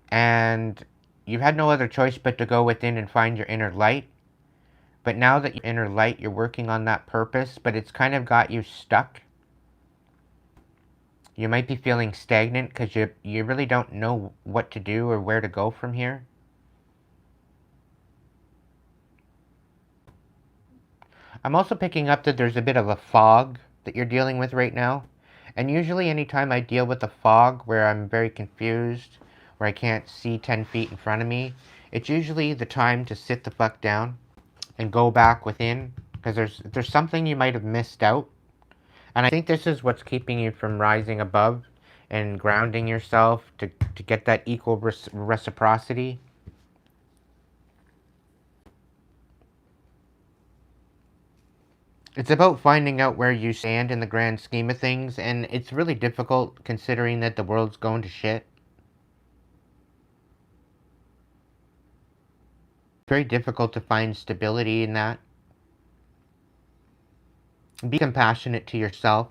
And you've had no other choice but to go within and find your inner light. But now that your inner light, you're working on that purpose, but it's kind of got you stuck. You might be feeling stagnant because you really don't know what to do or where to go from here. I'm also picking up that there's a bit of a fog that you're dealing with right now. And usually anytime I deal with a fog where I'm very confused, where I can't see 10 feet in front of me, it's usually the time to sit the fuck down and go back within, because there's something you might have missed out. And I think this is what's keeping you from rising above and grounding yourself to get that equal reciprocity. It's about finding out where you stand in the grand scheme of things, and it's really difficult considering that the world's going to shit. Very difficult to find stability in that. Be compassionate to yourself.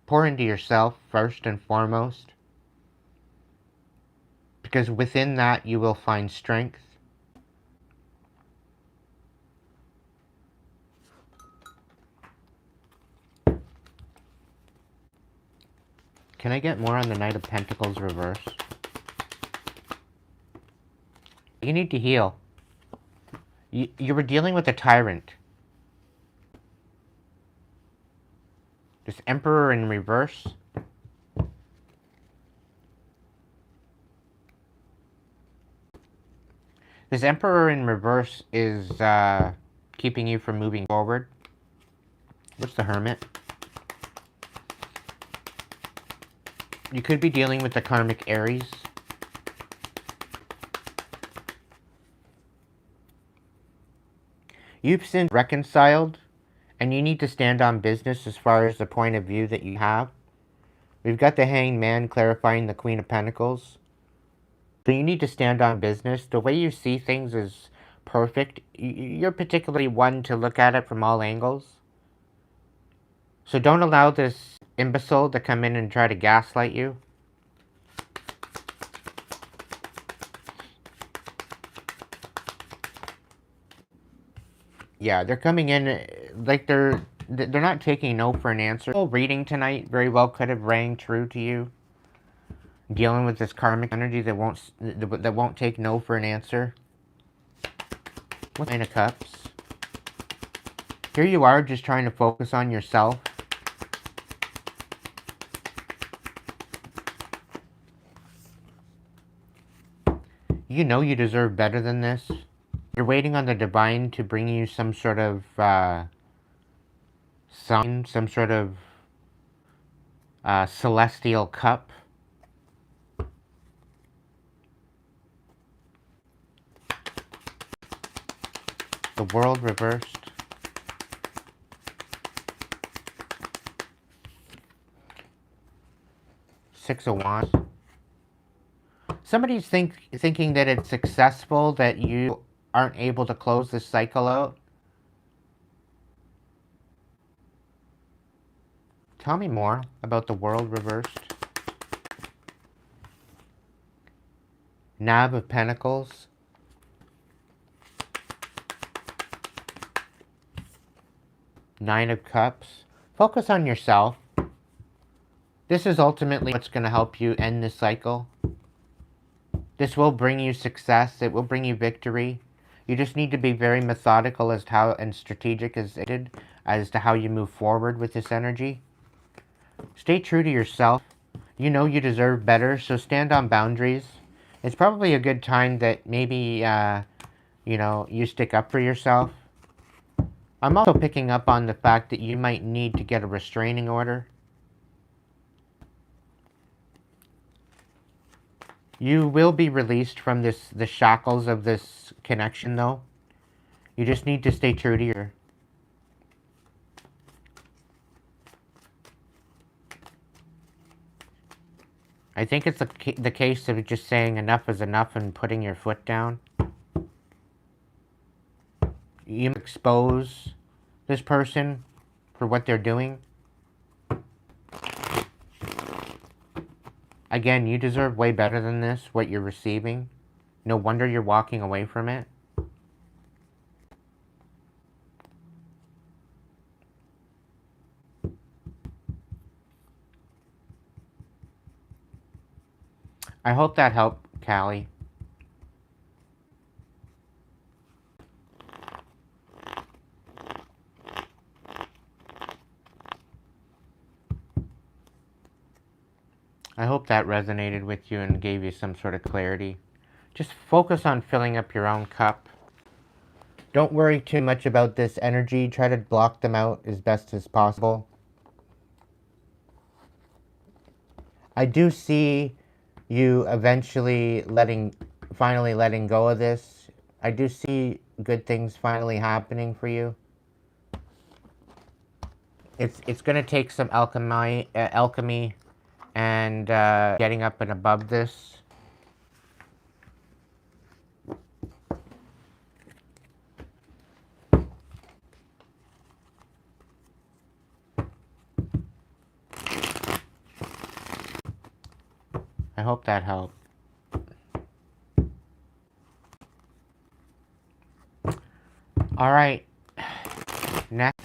Pour into yourself first and foremost. Because within that you will find strength. Can I get more on the Knight of Pentacles reverse? You need to heal. You were dealing with a tyrant. This Emperor in reverse. This Emperor in reverse is keeping you from moving forward. What's the Hermit? You could be dealing with the karmic Aries. You've since reconciled, and you need to stand on business as far as the point of view that you have. We've got the Hanged Man clarifying the Queen of Pentacles. So you need to stand on business. The way you see things is perfect. You're particularly one to look at it from all angles. So don't allow this imbecile to come in and try to gaslight you. Yeah, they're coming in like they're not taking no for an answer. The whole reading tonight very well could have rang true to you. Dealing with this karmic energy that won't take no for an answer. What's Nine of Cups? Here you are just trying to focus on yourself You know you deserve better than this. You're waiting on the divine to bring you some sort of sign, some sort of celestial cup. The world reversed. Six of Wands. Somebody's thinking that it's successful, that you aren't able to close this cycle out. Tell me more about the world reversed. Nine of Pentacles. Nine of Cups. Focus on yourself. This is ultimately what's going to help you end this cycle. This will bring you success. It will bring you victory. You just need to be very methodical as to how, and strategic as to how you move forward with this energy. Stay true to yourself. You know you deserve better, so stand on boundaries. It's probably a good time that maybe, you know, you stick up for yourself. I'm also picking up on the fact that you might need to get a restraining order. You will be released from the shackles of this connection, though. You just need to stay true to your... I think it's the case of just saying enough is enough and putting your foot down. You expose this person for what they're doing. Again, you deserve way better than this, what you're receiving. No wonder you're walking away from it. I hope that helped, Callie. I hope that resonated with you and gave you some sort of clarity. Just focus on filling up your own cup. Don't worry too much about this energy. Try to block them out as best as possible. I do see you eventually finally letting go of this. I do see good things finally happening for you. It's going to take some alchemy and getting up and above this. I hope that helped. All right. Next.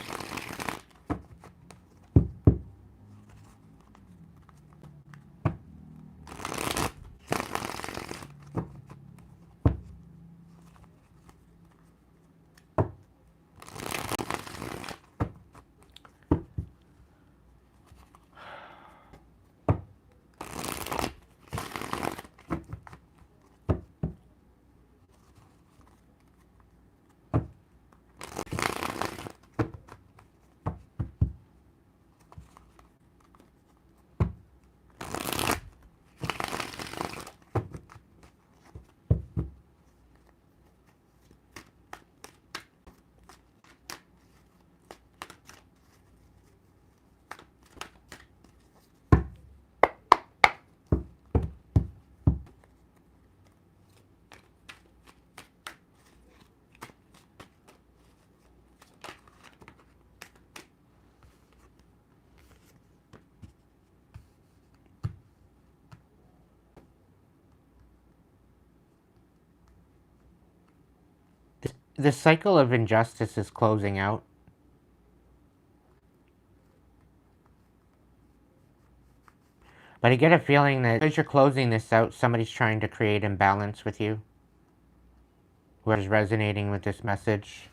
The cycle of injustice is closing out. But I get a feeling that as you're closing this out, somebody's trying to create imbalance with you. Whoever's resonating with this message.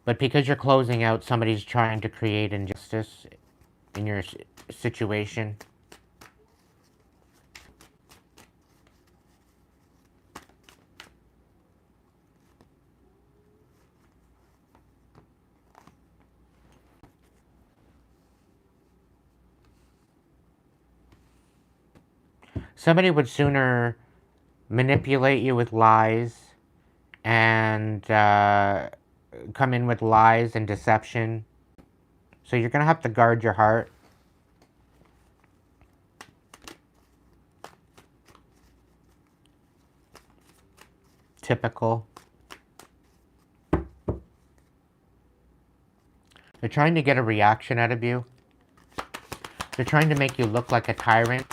But because you're closing out, somebody's trying to create injustice in your situation. Somebody would sooner manipulate you with lies and come in with lies and deception. So you're going to have to guard your heart. Typical. They're trying to get a reaction out of you. They're trying to make you look like a tyrant.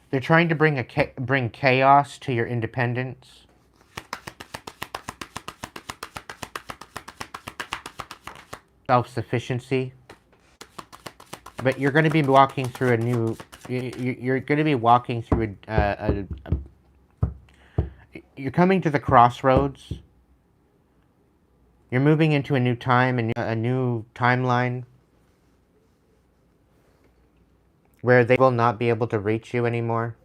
They're trying to bring chaos to your independence. Self-sufficiency. But you're going to be walking through a new... You're going to be walking through you're coming to the crossroads. You're moving into a new time, a new timeline, where they will not be able to reach you anymore,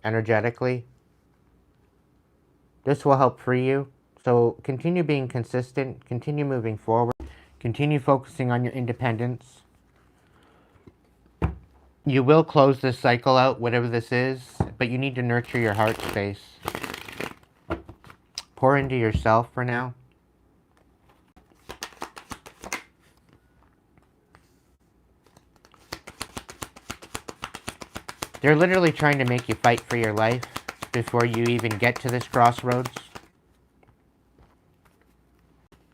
energetically. This will help free you. So continue being consistent, continue moving forward, continue focusing on your independence. You will close this cycle out, whatever this is, but you need to nurture your heart space. Pour into yourself for now. They're literally trying to make you fight for your life before you even get to this crossroads.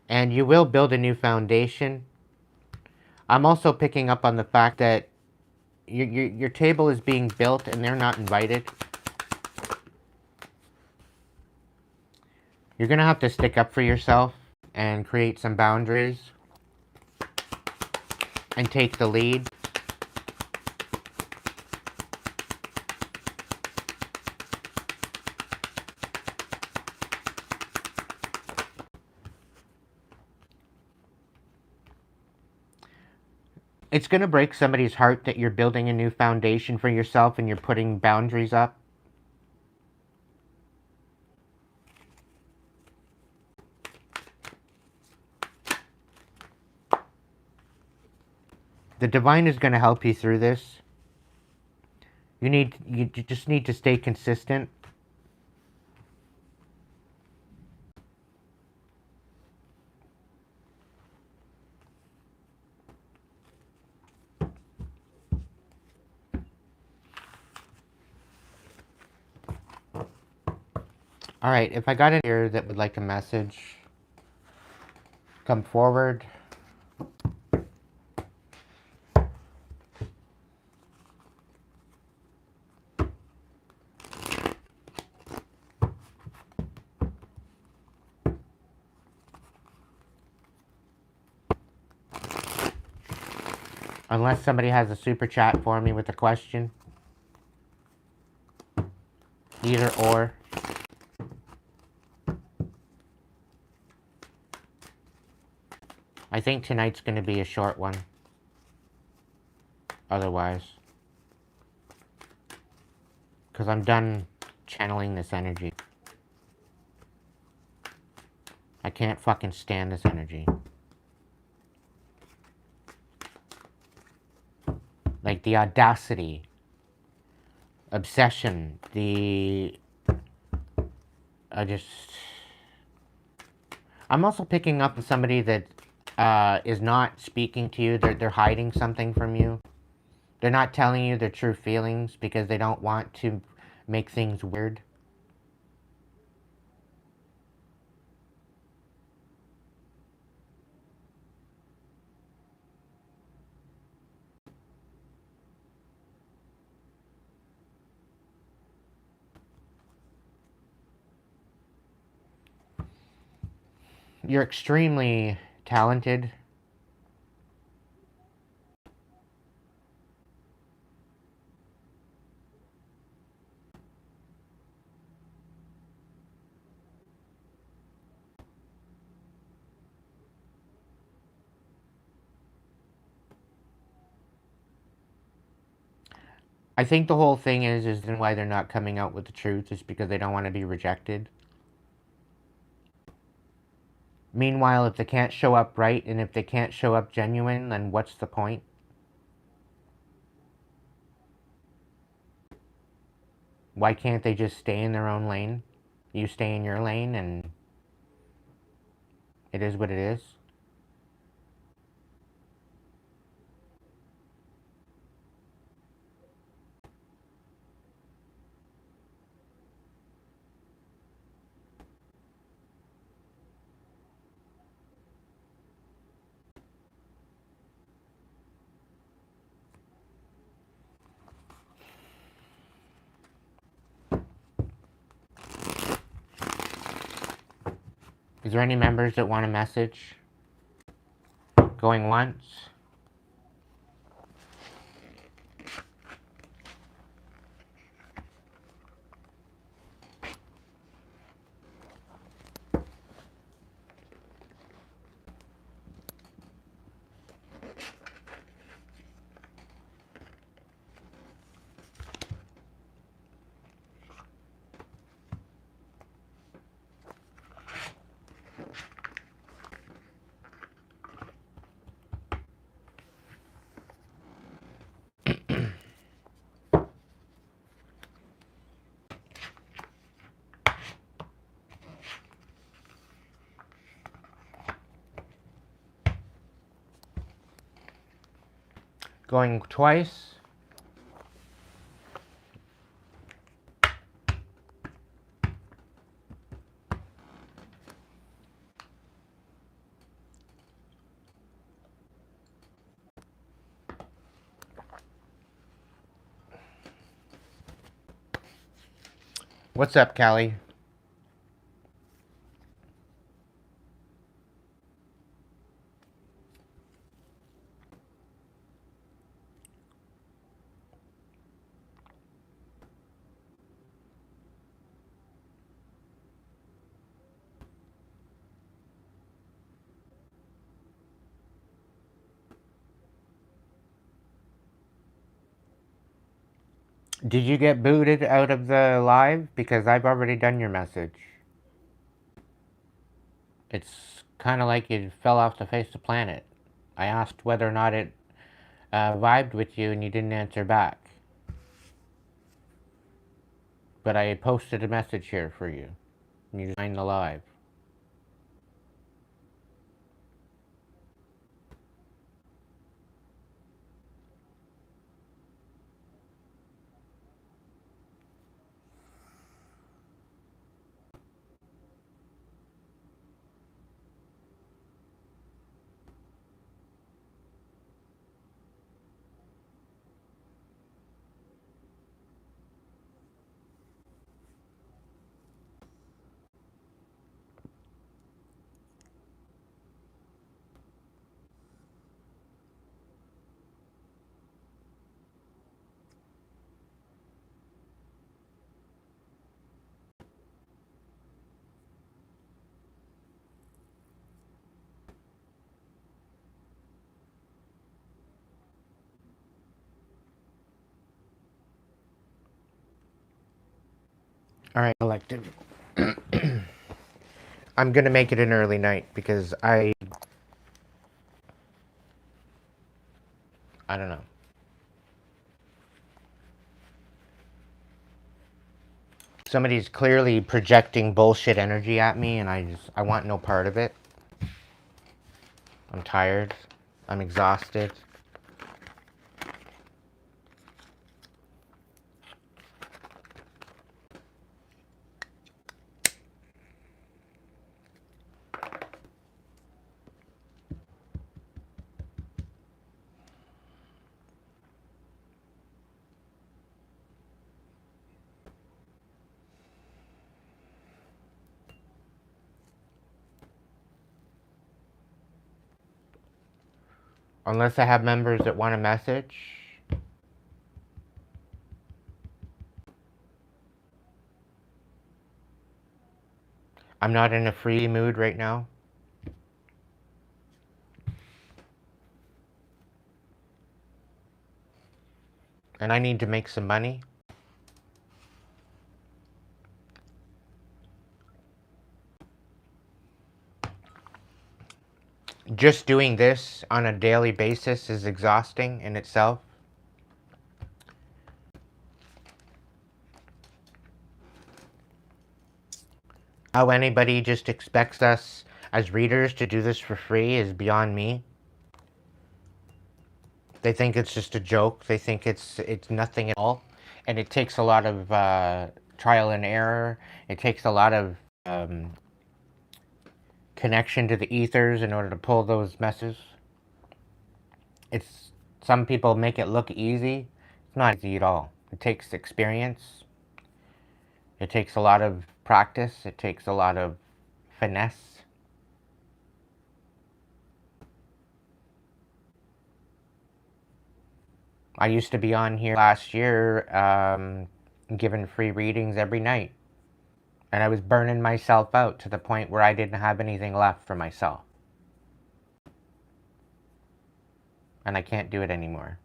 And you will build a new foundation. I'm also picking up on the fact that your table is being built and they're not invited. You're going to have to stick up for yourself and create some boundaries and take the lead. It's going to break somebody's heart that you're building a new foundation for yourself and you're putting boundaries up. The divine is going to help you through this. You just need to stay consistent. Alright, if I got in here that would like a message, come forward. Unless somebody has a super chat for me with a question. Either or. I think tonight's going to be a short one. Otherwise. Because I'm done channeling this energy. I can't fucking stand this energy. Like the audacity, obsession, I'm also picking up on somebody that is not speaking to you. They're hiding something from you. They're not telling you their true feelings because they don't want to make things weird. You're extremely talented. I think the whole thing is why they're not coming out with the truth is because they don't want to be rejected. Meanwhile, if they can't show up right, and if they can't show up genuine, then what's the point? Why can't they just stay in their own lane? You stay in your lane, and it is what it is. Is there any members that want a message? Going once? Going twice? What's up, Callie? Did you get booted out of the live? Because I've already done your message. It's kind of like you fell off the face of the planet. I asked whether or not it vibed with you, and you didn't answer back. But I posted a message here for you. And you joined the live. Alright, collective. I'm gonna make it an early night because I don't know. Somebody's clearly projecting bullshit energy at me, and I want no part of it. I'm tired. I'm exhausted. Unless I have members that want a message. I'm not in a free mood right now. And I need to make some money. just doing this on a daily basis is exhausting in itself. How anybody just expects us as readers to do this for free is beyond me. They think it's just a joke. They think it's nothing at all. And it takes a lot of trial and error. It takes a lot of connection to the ethers in order to pull those messages. It's, some people make it look easy. It's not easy at all. It takes experience. It takes a lot of practice. It takes a lot of finesse. I used to be on here last year giving free readings every night. And I was burning myself out to the point where I didn't have anything left for myself. And I can't do it anymore.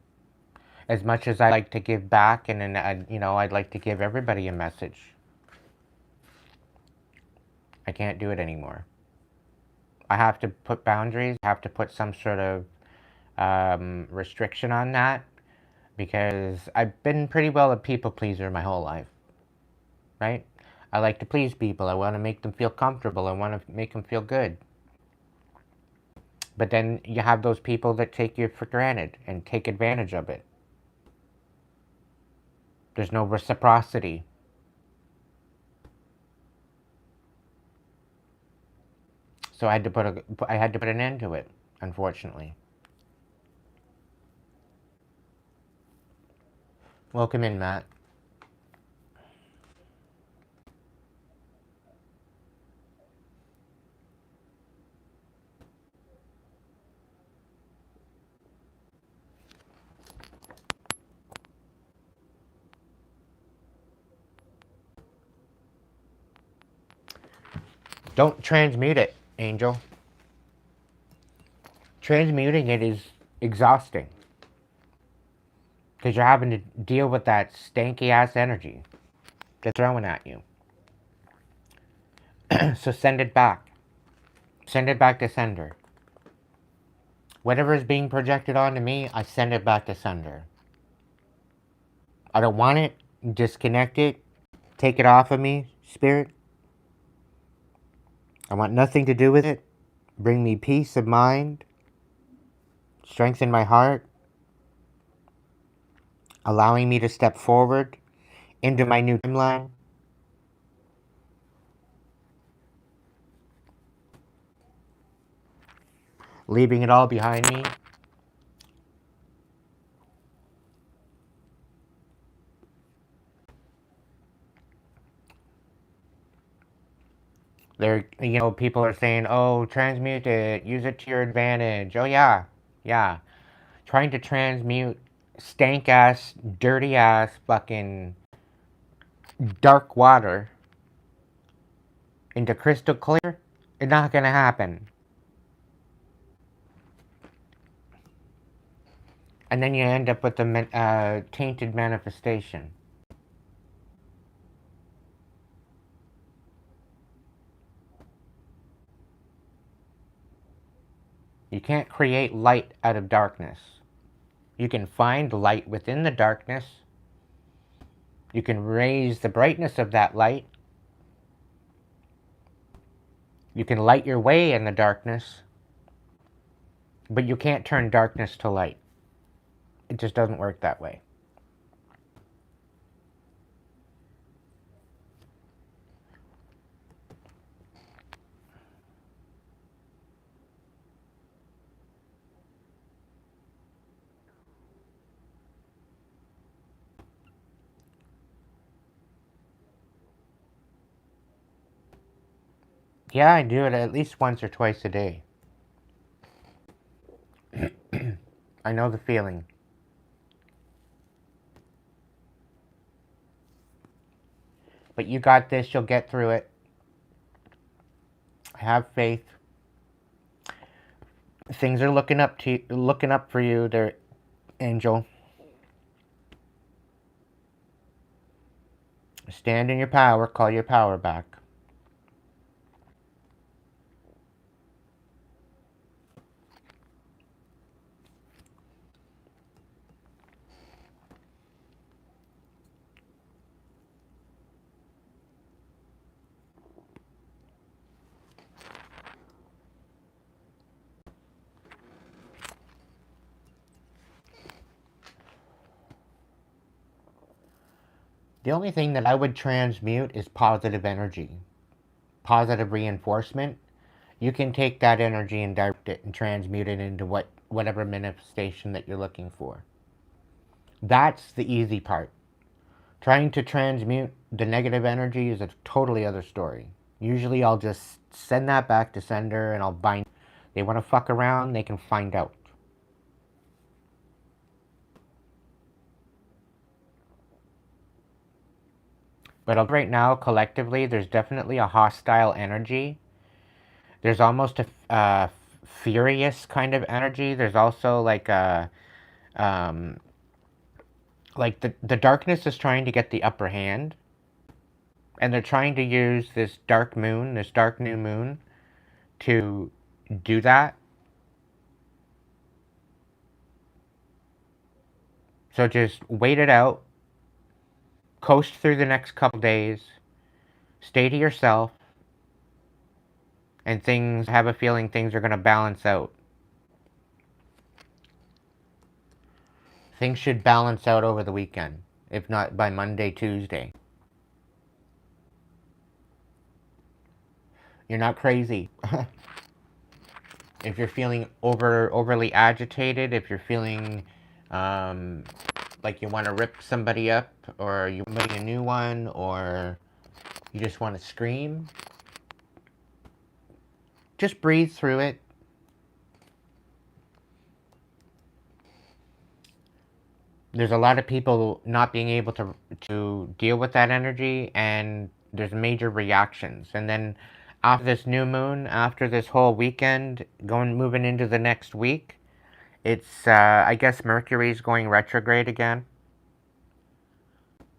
As much as I like to give back, and you know, I'd like to give everybody a message, I can't do it anymore. I have to put boundaries. I have to put some sort of restriction on that, because I've been pretty well a people pleaser my whole life, right? I like to please people. I want to make them feel comfortable. I want to make them feel good. But then you have those people that take you for granted and take advantage of it. There's no reciprocity. So I had to put an end to it, unfortunately. Welcome in, Matt. Don't transmute it, Angel. Transmuting it is exhausting, because you're having to deal with that stanky ass energy that's throwing at you. So send it back. Send it back to sender. Whatever is being projected onto me, I send it back to sender. I don't want it. Disconnect it. Take it off of me, spirit. I want nothing to do with it. Bring me peace of mind. Strengthen my heart. Allowing me to step forward into my new timeline. Leaving it all behind me. There, you know, people are saying, oh, transmute it, use it to your advantage. Oh, yeah, yeah. Trying to transmute stank ass, dirty ass, fucking dark water into crystal clear, it's not gonna happen. And then you end up with the tainted manifestation. You can't create light out of darkness. You can find light within the darkness. You can raise the brightness of that light. You can light your way in the darkness. But you can't turn darkness to light. It just doesn't work that way. Yeah, I do it at least once or twice a day. I know the feeling. But you got this. You'll get through it. Have faith. Things are looking up for you there, Angel. Stand in your power. Call your power back. The only thing that I would transmute is positive energy, positive reinforcement. You can take that energy and direct it and transmute it into whatever manifestation that you're looking for. That's the easy part. Trying to transmute the negative energy is a totally other story. Usually I'll just send that back to sender and I'll bind. They want to fuck around, they can find out. But right now, collectively, there's definitely a hostile energy. There's almost a furious kind of energy. There's also like a like the darkness is trying to get the upper hand, and they're trying to use this dark moon, this dark new moon, to do that. So just wait it out, coast through the next couple days, stay to yourself, and things, have a feeling things are going to balance out. Things should balance out over the weekend, if not by Monday, Tuesday. You're not crazy. If you're feeling overly agitated, if you're feeling like you want to rip somebody up, or you want a new one, or you just want to scream, just breathe through it. There's a lot of people not being able to deal with that energy, and there's major reactions. And then after this new moon, after this whole weekend, moving into the next week, it's I guess Mercury's going retrograde again.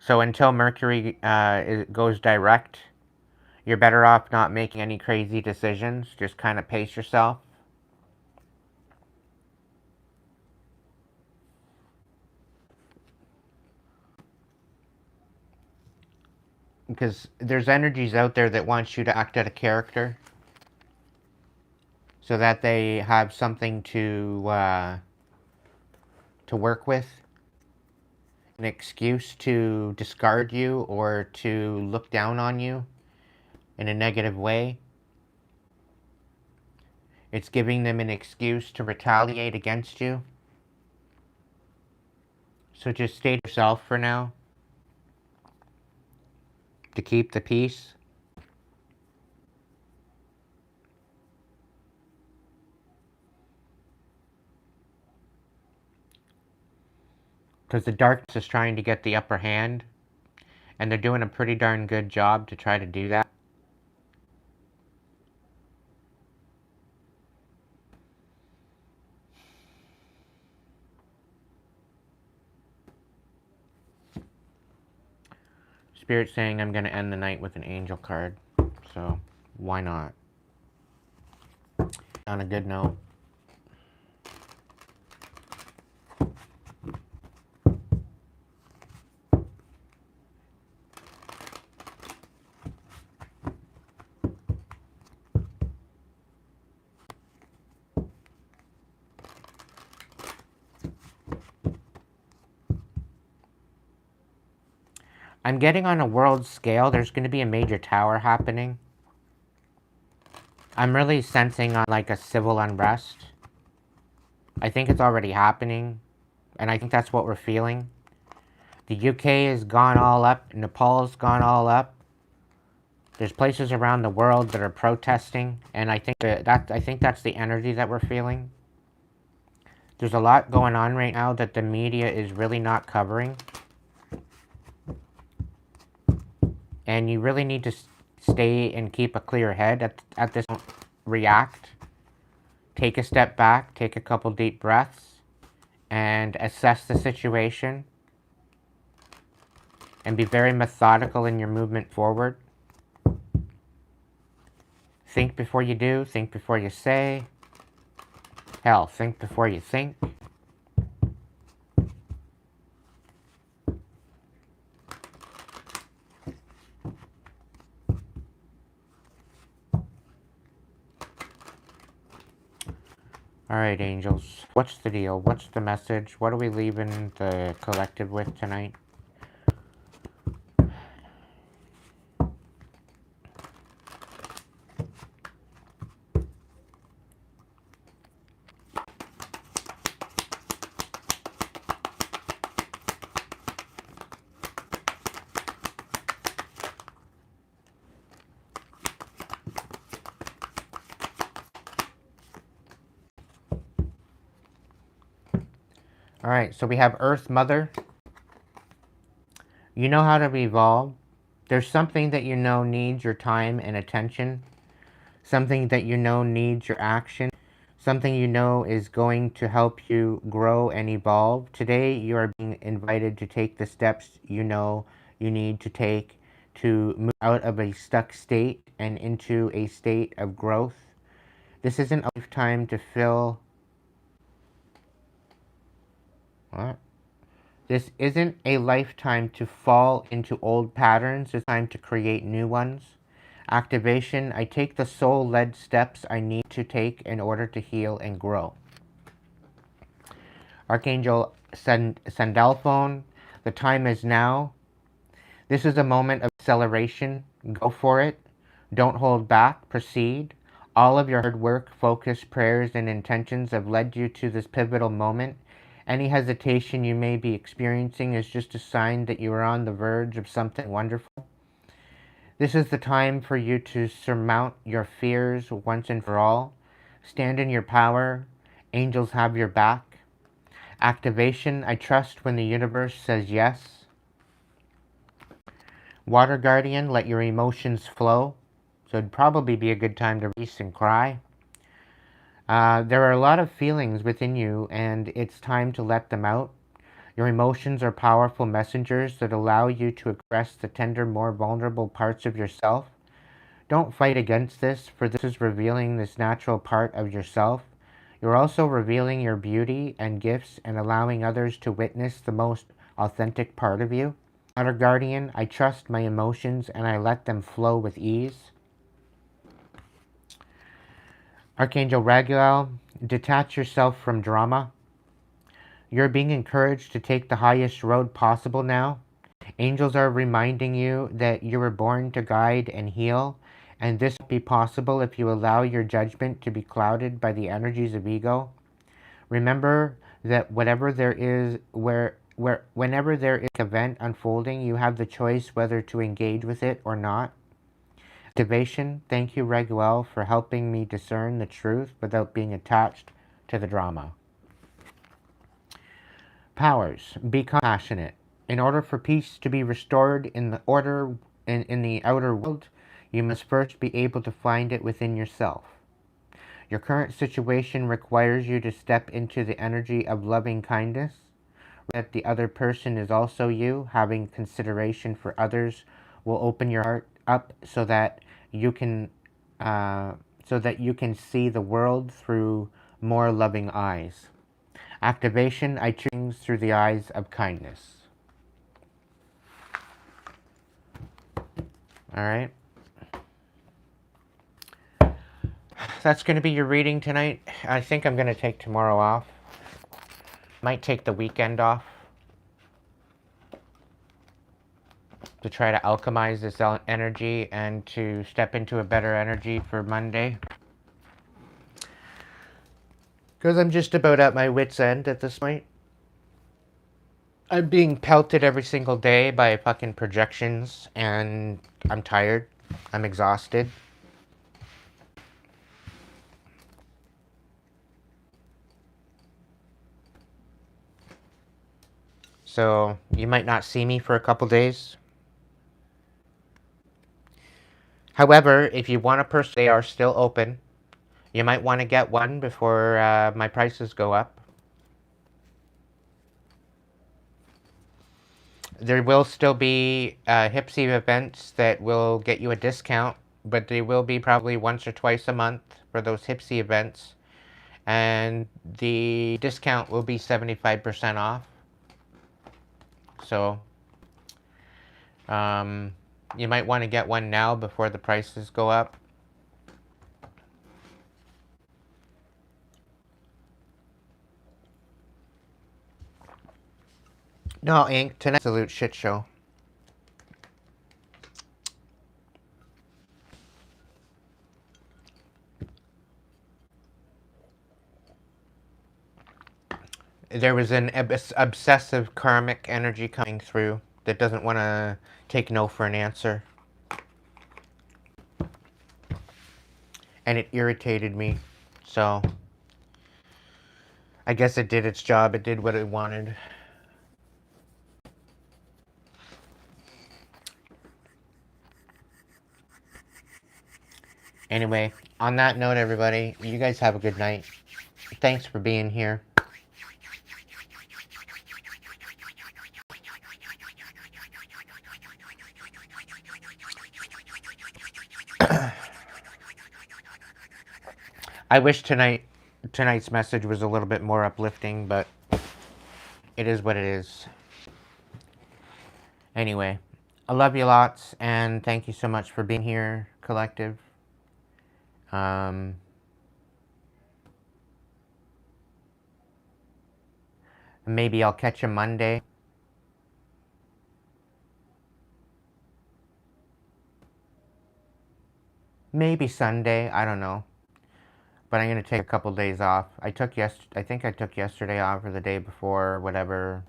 So until Mercury goes direct, you're better off not making any crazy decisions. Just kind of pace yourself. Because there's energies out there that want you to act out a character, so that they have something to work with, an excuse to discard you or to look down on you in a negative way. It's giving them an excuse to retaliate against you. So just stay to yourself for now, to keep the peace. Because the darkness is trying to get the upper hand, and they're doing a pretty darn good job to try to do that. Spirit's saying I'm going to end the night with an angel card, so why not? On a good note. I'm getting on a world scale, there's going to be a major tower happening. I'm really sensing on like a civil unrest. I think it's already happening, and I think that's what we're feeling. The UK has gone all up, Nepal's gone all up. There's places around the world that are protesting, and I think that's the energy that we're feeling. There's a lot going on right now that the media is really not covering. And you really need to stay and keep a clear head at this. Don't react. Take a step back, take a couple deep breaths, and assess the situation. And be very methodical in your movement forward. Think before you do, think before you say. Hell, think before you think. Alright, angels. What's the deal? What's the message? What are we leaving the collective with tonight? Alright, so we have Earth Mother. You know how to evolve. There's something that you know needs your time and attention. Something that you know needs your action. Something you know is going to help you grow and evolve. Today, you are being invited to take the steps you know you need to take to move out of a stuck state and into a state of growth. This isn't a lifetime to fill. What? This isn't a lifetime to fall into old patterns. It's time to create new ones. Activation. I take the soul-led steps I need to take in order to heal and grow. Archangel Sandalphon. The time is now. This is a moment of acceleration. Go for it. Don't hold back. Proceed. All of your hard work, focus, prayers, and intentions have led you to this pivotal moment. Any hesitation you may be experiencing is just a sign that you are on the verge of something wonderful. This is the time for you to surmount your fears once and for all. Stand in your power. Angels have your back. Activation. I trust when the universe says yes. Water Guardian. Let your emotions flow. So it'd probably be a good time to release and cry. There are a lot of feelings within you, and it's time to let them out. Your emotions are powerful messengers that allow you to express the tender, more vulnerable parts of yourself. Don't fight against this, for this is revealing this natural part of yourself. You're also revealing your beauty and gifts and allowing others to witness the most authentic part of you. Water Guardian, I trust my emotions and I let them flow with ease. Archangel Raguel, detach yourself from drama. You're being encouraged to take the highest road possible now. Angels are reminding you that you were born to guide and heal, and this will be possible if you allow your judgment to be clouded by the energies of ego. Remember that whenever there is an event unfolding, you have the choice whether to engage with it or not. Activation. Thank you, Raguel, for helping me discern the truth without being attached to the drama. Powers. Be compassionate. In order for peace to be restored in the outer world, you must first be able to find it within yourself. Your current situation requires you to step into the energy of loving kindness. That the other person is also you. Having consideration for others will open your heart up so that you can see the world through more loving eyes. Activation. I choose through the eyes of kindness. All right. That's going to be your reading tonight. I think I'm going to take tomorrow off. Might take the weekend off to try to alchemize this energy and to step into a better energy for Monday. Because I'm just about at my wit's end at this point. I'm being pelted every single day by fucking projections, and I'm tired. I'm exhausted. So you might not see me for a couple days. However, if you want a person, they are still open. You might want to get one before my prices go up. There will still be Hipsy events that will get you a discount, but they will be probably once or twice a month for those Hipsy events. And the discount will be 75% off. So you might want to get one now before the prices go up. No, Ink, tonight's an absolute shit show. There was an obsessive karmic energy coming through that doesn't want to take no for an answer. And it irritated me. So I guess it did its job. It did what it wanted. Anyway, on that note, everybody, you guys have a good night. Thanks for being here. I wish tonight's message was a little bit more uplifting, but it is what it is. Anyway, I love you lots, and thank you so much for being here, collective. Maybe I'll catch you Monday. Maybe Sunday, I don't know. But I'm going to take a couple days off. I think I took yesterday off or the day before, whatever.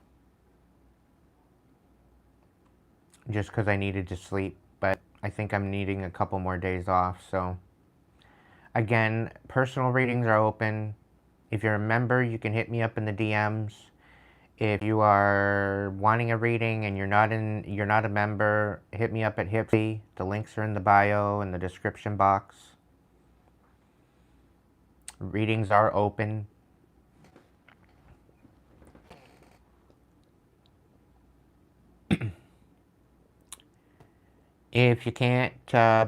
Just because I needed to sleep. But I think I'm needing a couple more days off, so. Again, personal readings are open. If you're a member, you can hit me up in the DMs. If you are wanting a reading and you're not a member, hit me up at Hipsy. The links are in the bio and the description box. Readings are open. If you can't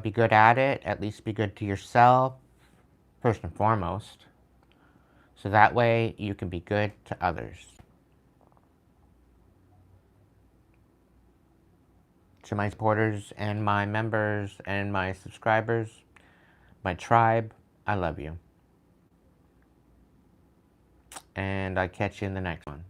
be good at it, at least be good to yourself, first and foremost. So that way you can be good to others. To my supporters and my members and my subscribers, my tribe, I love you. And I'll catch you in the next one.